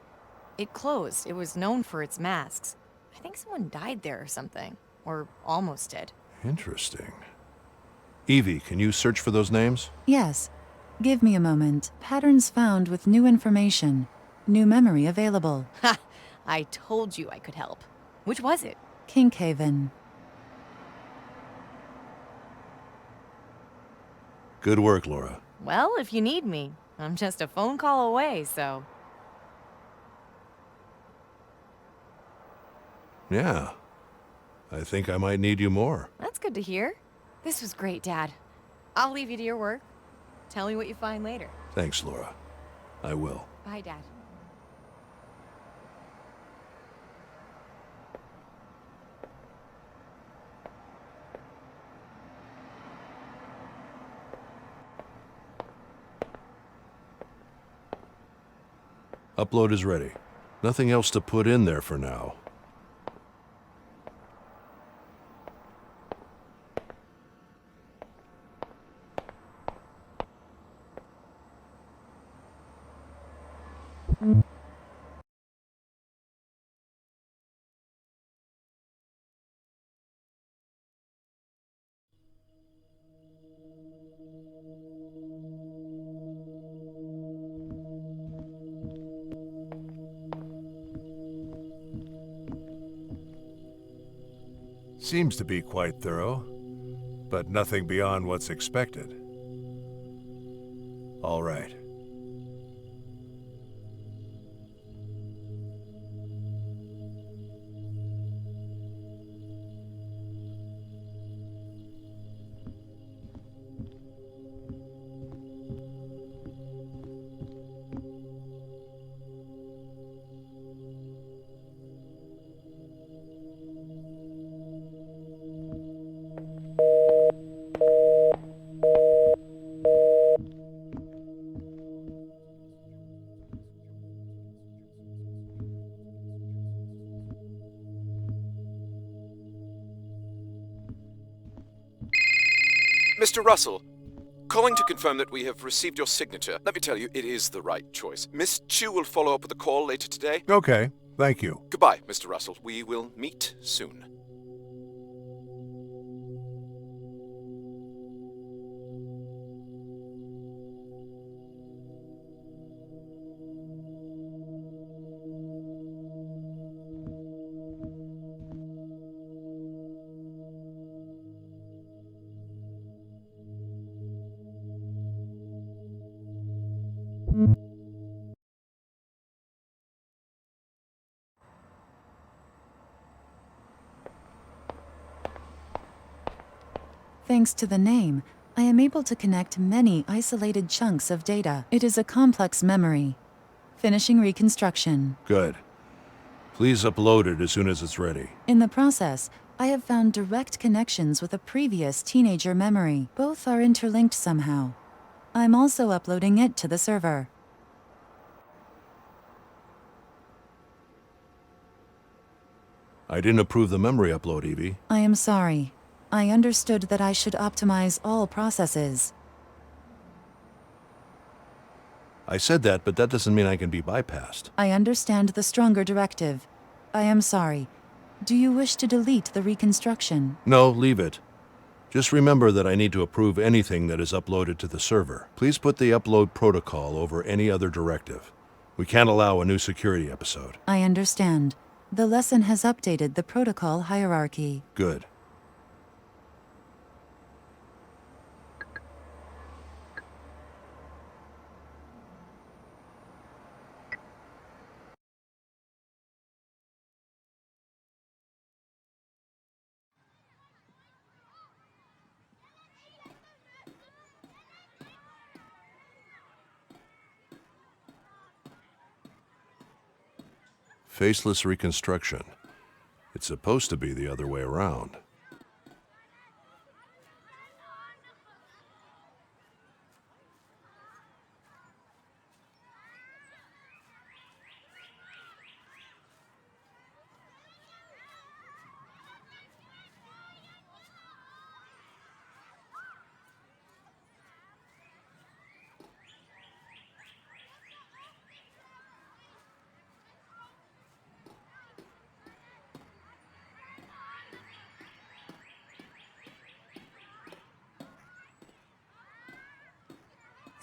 It closed. It was known for its masks. I think someone died there or something. Or almost did. Interesting. Evie, can you search for those names? Yes. Give me a moment. Patterns found with new information. New memory available. Ha! I told you I could help. Which was it? Kinkhaven. Good work, Laura. Well, if you need me, I'm just a phone call away, so... Yeah. I think I might need you more. That's good to hear. This was great, Dad. I'll leave you to your work. Tell me what you find later. Thanks, Laura. I will. Bye, Dad. Upload is ready. Nothing else to put in there for now. Seems to be quite thorough, but nothing beyond what's expected. All right. Mr. Russell, calling to confirm that we have received your signature. Let me tell you, it is the right choice. Miss Chu will follow up with a call later today. Okay, thank you. Goodbye, Mr. Russell. We will meet soon. Thanks to the name, I am able to connect many isolated chunks of data. It is a complex memory. Finishing reconstruction. Good. Please upload it as soon as it's ready. In the process, I have found direct connections with a previous teenager memory. Both are interlinked somehow. I'm also uploading it to the server. I didn't approve the memory upload, Evie. I am sorry. I understood that I should optimize all processes. I said that, but that doesn't mean I can be bypassed. I understand the stronger directive. I am sorry. Do you wish to delete the reconstruction? No, leave it. Just remember that I need to approve anything that is uploaded to the server. Please put the upload protocol over any other directive. We can't allow a new security episode. I understand. The lesson has updated the protocol hierarchy. Good. Faceless reconstruction. It's supposed to be the other way around.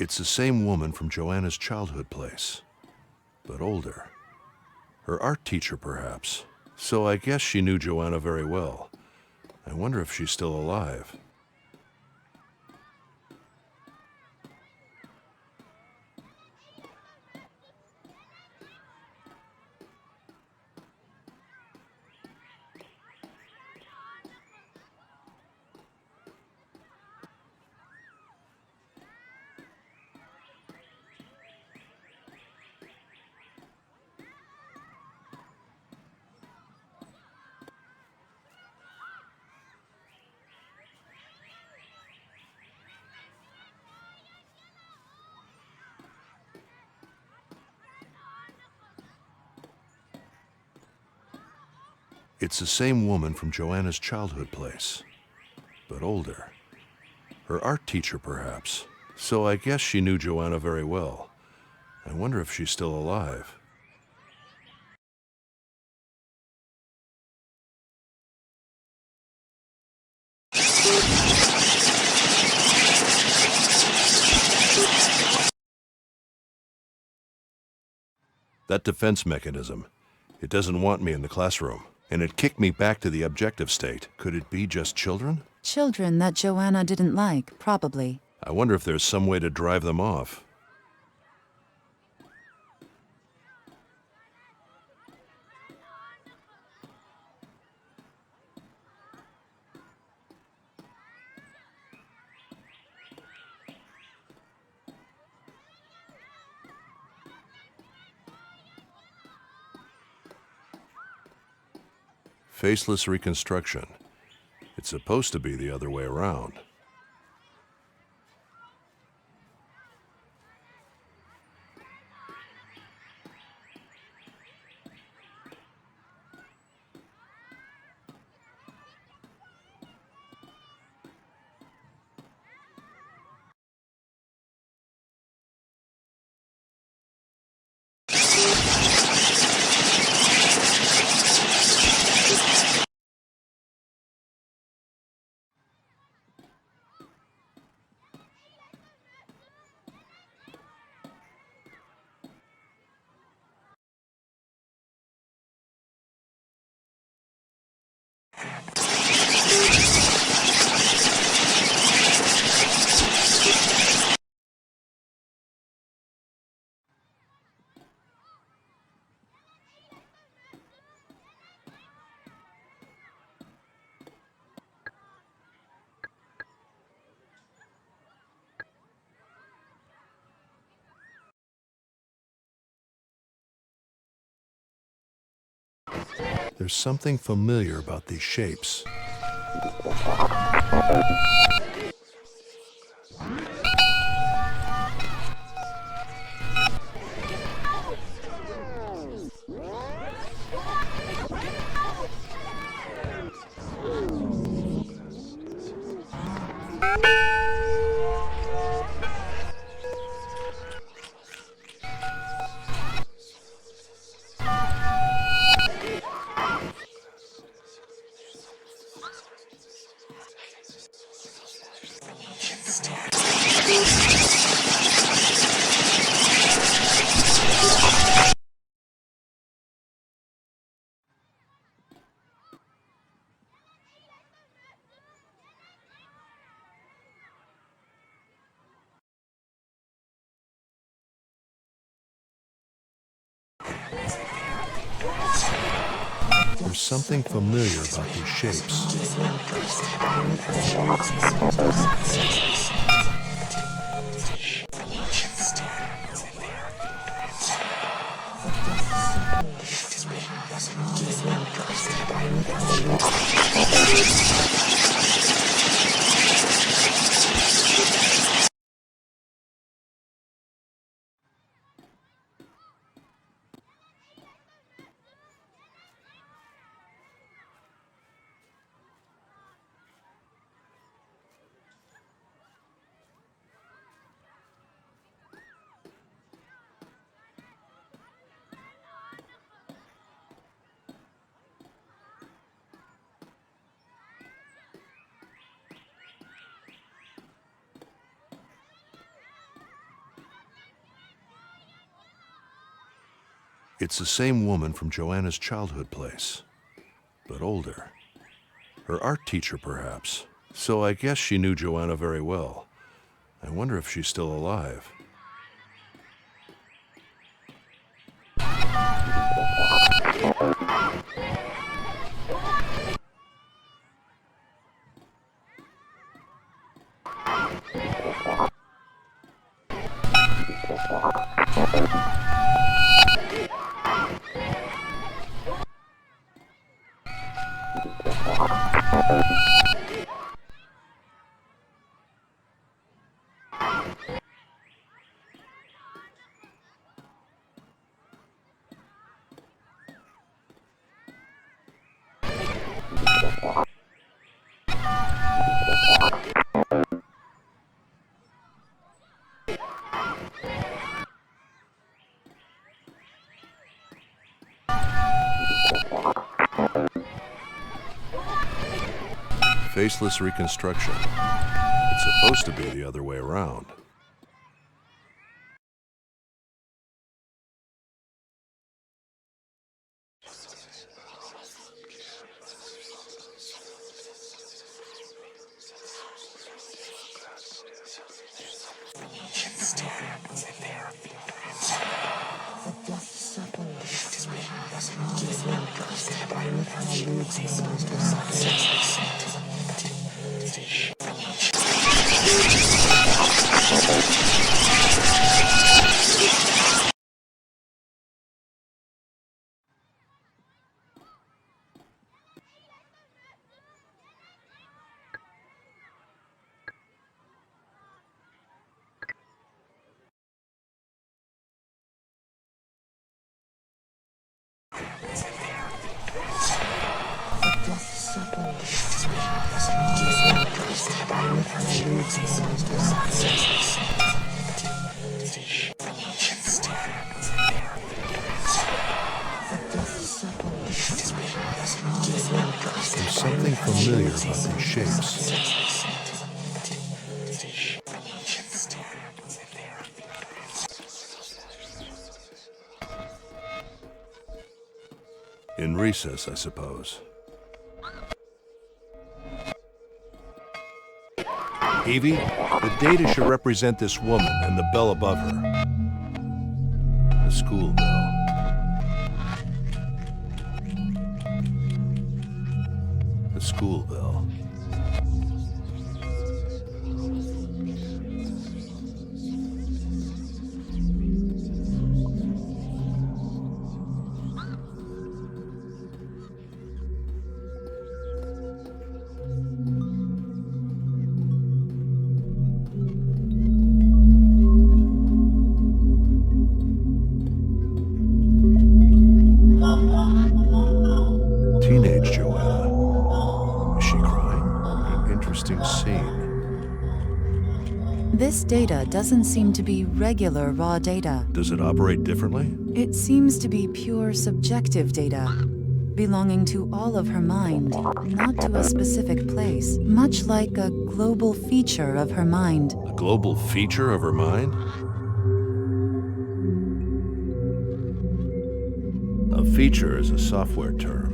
It's the same woman from Joanna's childhood place, but older. Her art teacher, perhaps. So I guess she knew Joanna very well. I wonder if she's still alive. It's the same woman from Joanna's childhood place, but older. Her art teacher, perhaps. So I guess she knew Joanna very well. I wonder if she's still alive. That defense mechanism, it doesn't want me in the classroom. And it kicked me back to the objective state. Could it be just children? Children that Joanna didn't like, probably. I wonder if there's some way to drive them off. Faceless reconstruction. It's supposed to be the other way around. There's something familiar about these shapes. There's something familiar about these shapes. It's the same woman from Joanna's childhood place, but older. Her art teacher, perhaps. So I guess she knew Joanna very well. I wonder if she's still alive. Faceless reconstruction. It's supposed to be the other way around. There's something familiar about these shapes. In recess, I suppose. Evie, the data should represent this woman and the bell above her. The school bell. The school bell. interesting scene. This data doesn't seem to be regular raw data. Does it operate differently? It seems to be pure subjective data, belonging to all of her mind, not to a specific place, much like a global feature of her mind. A global feature of her mind? A feature is a software term.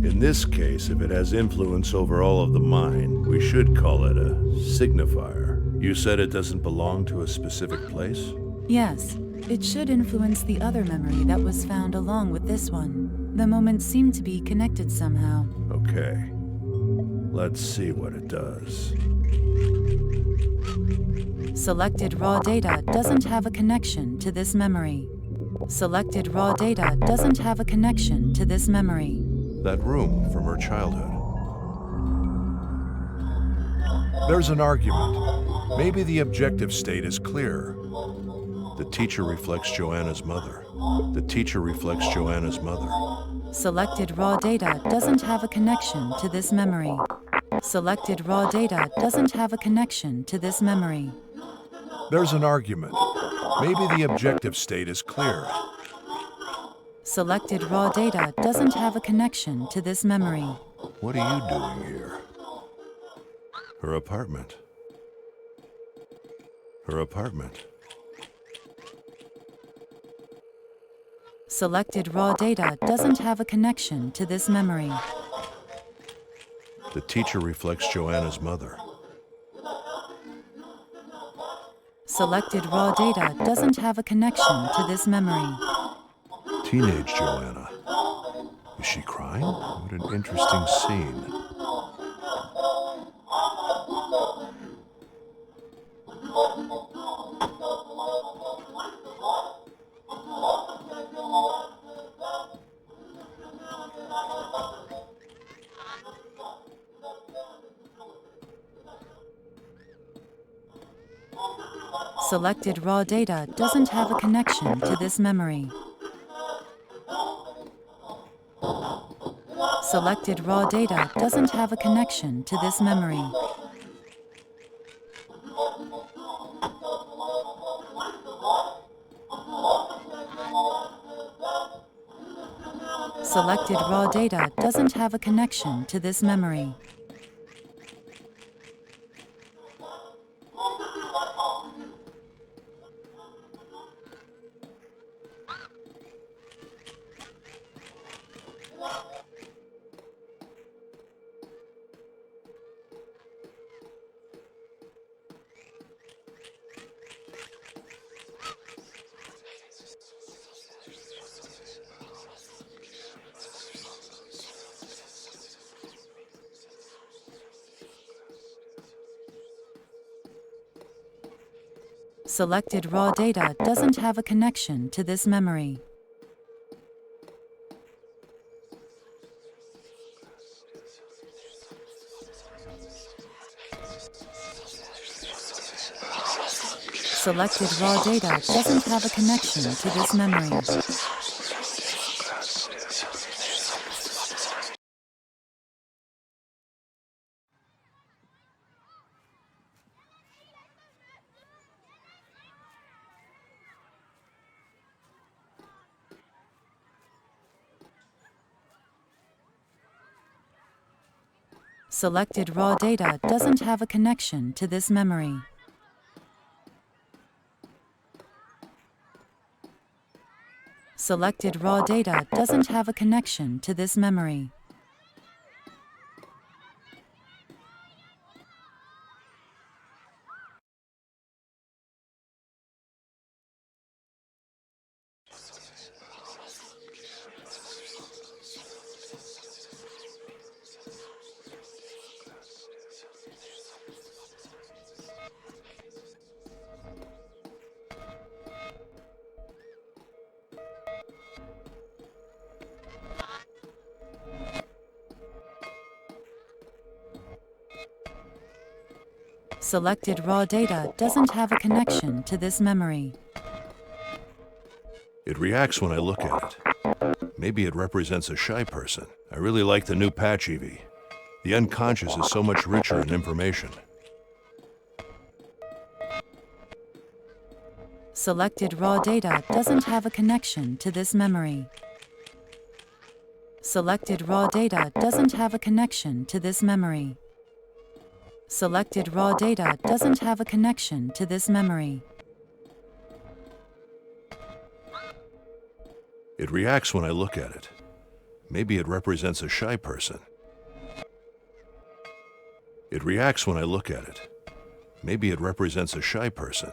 In this case, if it has influence over all of the mind, we should call it a signifier. You said it doesn't belong to a specific place? Yes, it should influence the other memory that was found along with this one. The moments seem to be connected somehow. Okay. Let's see what it does. Selected raw data doesn't have a connection to this memory. Selected raw data doesn't have a connection to this memory. That room from her childhood. There's an argument. Maybe the objective state is clearer. The teacher reflects Joanna's mother. The teacher reflects Joanna's mother. Selected raw data doesn't have a connection to this memory. Selected raw data doesn't have a connection to this memory. There's an argument. Maybe the objective state is clearer. Selected raw data doesn't have a connection to this memory. What are you doing here? Her apartment. Her apartment. Selected raw data doesn't have a connection to this memory. The teacher reflects Joanna's mother. Selected raw data doesn't have a connection to this memory. Teenage Joanna. Is she crying? What an interesting scene. Selected raw data doesn't have a connection to this memory. Selected raw data doesn't have a connection to this memory. Selected raw data doesn't have a connection to this memory. Selected raw data doesn't have a connection to this memory. Selected raw data doesn't have a connection to this memory. Selected raw data doesn't have a connection to this memory. Selected raw data doesn't have a connection to this memory. Selected raw data doesn't have a connection to this memory. It reacts when I look at it. Maybe it represents a shy person. I really like the new patch, Evie. The unconscious is so much richer in information. Selected raw data doesn't have a connection to this memory. Selected raw data doesn't have a connection to this memory. Selected raw data doesn't have a connection to this memory. It reacts when I look at it. Maybe it represents a shy person. It reacts when I look at it. Maybe it represents a shy person.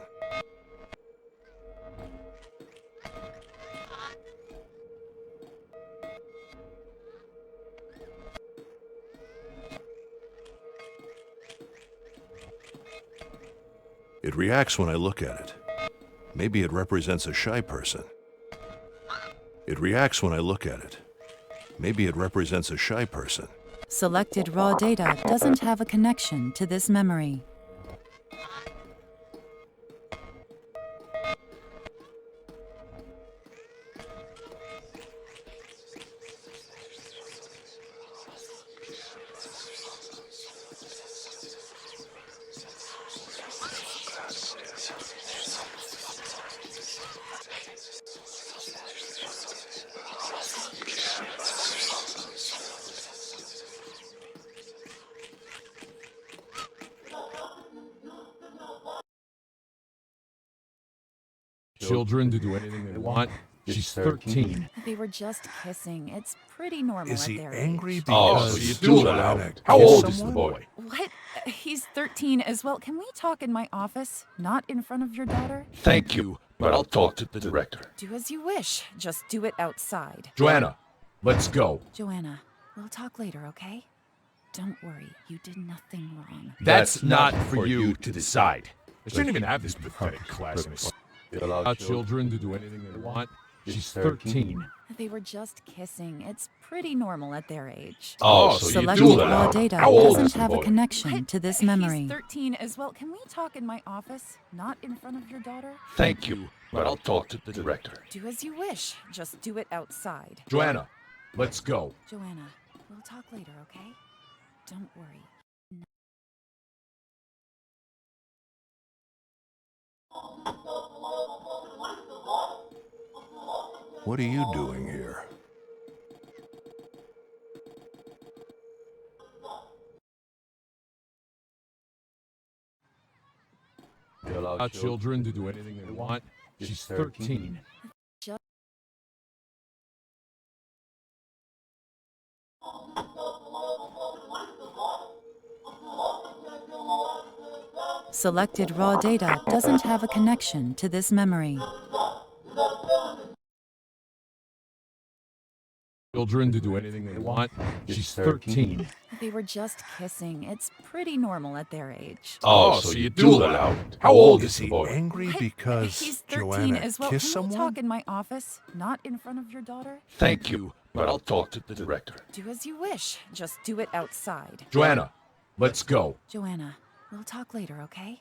It reacts when I look at it. Maybe it represents a shy person. It reacts when I look at it. Maybe it represents a shy person. Selected raw data doesn't have a connection to this memory. Children to do anything they want. She's 13. They were just kissing. It's pretty normal Is at he their angry age. because Oh, so you do allow Joanna it. How kissed old is the someone? boy? What? He's 13 as well. Can we talk in my office, not in front of your daughter? Thank you, but I'll talk to the director. Do as you wish. Just do it outside. Joanna, let's go. Joanna, we'll talk later, okay? Don't worry, you did nothing wrong. That's not for you to decide. I shouldn't even have this pathetic class in a allow children to do anything they want. She's 13. They were just kissing. It's pretty normal at their age. Oh, so you Selected do allow raw it. data How old doesn't is the have a boy? connection to this memory. He's 13 as well. Can we talk in my office, not in front of your daughter? Thank you, but I'll talk to the director. Do as you wish. Just do it outside. Joanna, let's go. Joanna, we'll talk later, okay? Don't worry. What are you doing here? Allow children to do anything they want. She's 13. Selected raw data doesn't have a connection to this memory. Children to do anything they want. She's 13. They were just kissing. It's pretty normal at their age. Oh, so you do allow it. How old is the boy? Angry because He's 13 Joanna as well. kissed Can we someone? talk in my office, not in front of your daughter? Thank you, but I'll talk to the director. Do as you wish. Just do it outside. Joanna, let's go. Joanna, we'll talk later, okay?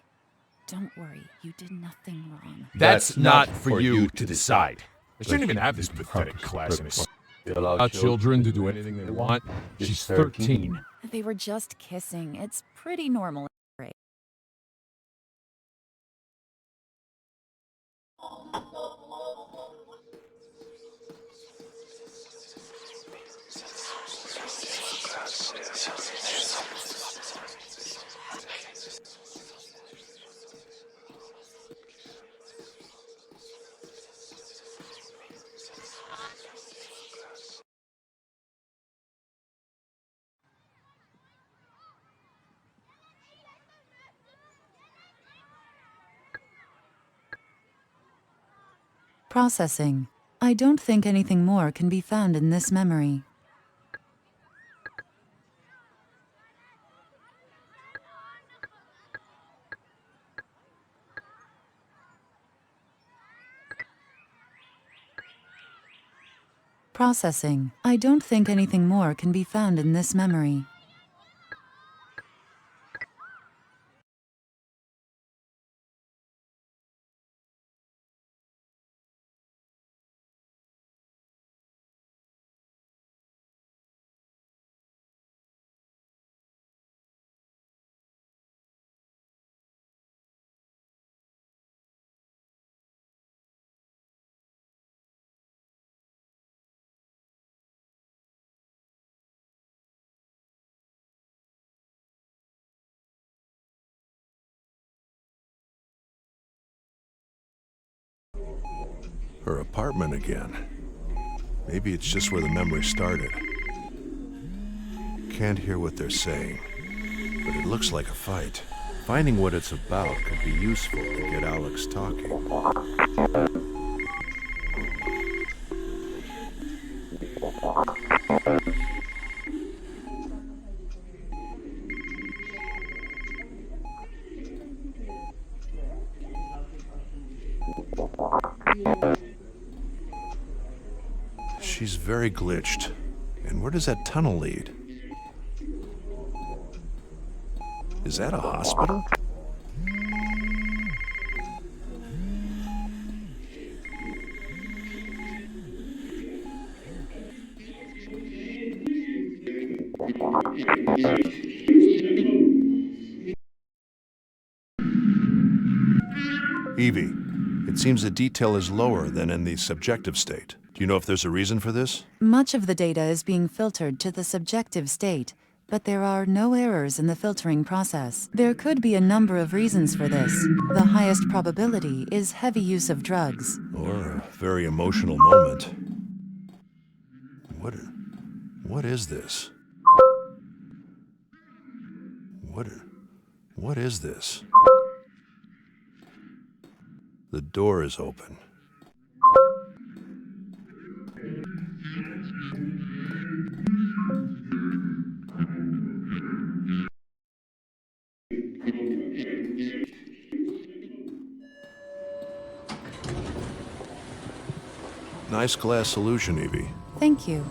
Don't worry, you did nothing wrong. That's not for you to decide. I shouldn't even have this pathetic class in a allow children to do anything they want. She's 13. They were just kissing. It's pretty normal at their age. Processing. I don't think anything more can be found in this memory. Processing. I don't think anything more can be found in this memory. Her apartment again. Maybe it's just where the memory started. Can't hear what they're saying, but it looks like a fight. Finding what it's about could be useful to get Alex talking. She's very glitched. And where does that tunnel lead? Is that a hospital? Evie, it seems the detail is lower than in the subjective state. Do you know if there's a reason for this? Much of the data is being filtered to the subjective state, but there are no errors in the filtering process. There could be a number of reasons for this. The highest probability is heavy use of drugs. Or a very emotional moment. What is this? What is this? The door is open. Nice glass solution, Evie. Thank you.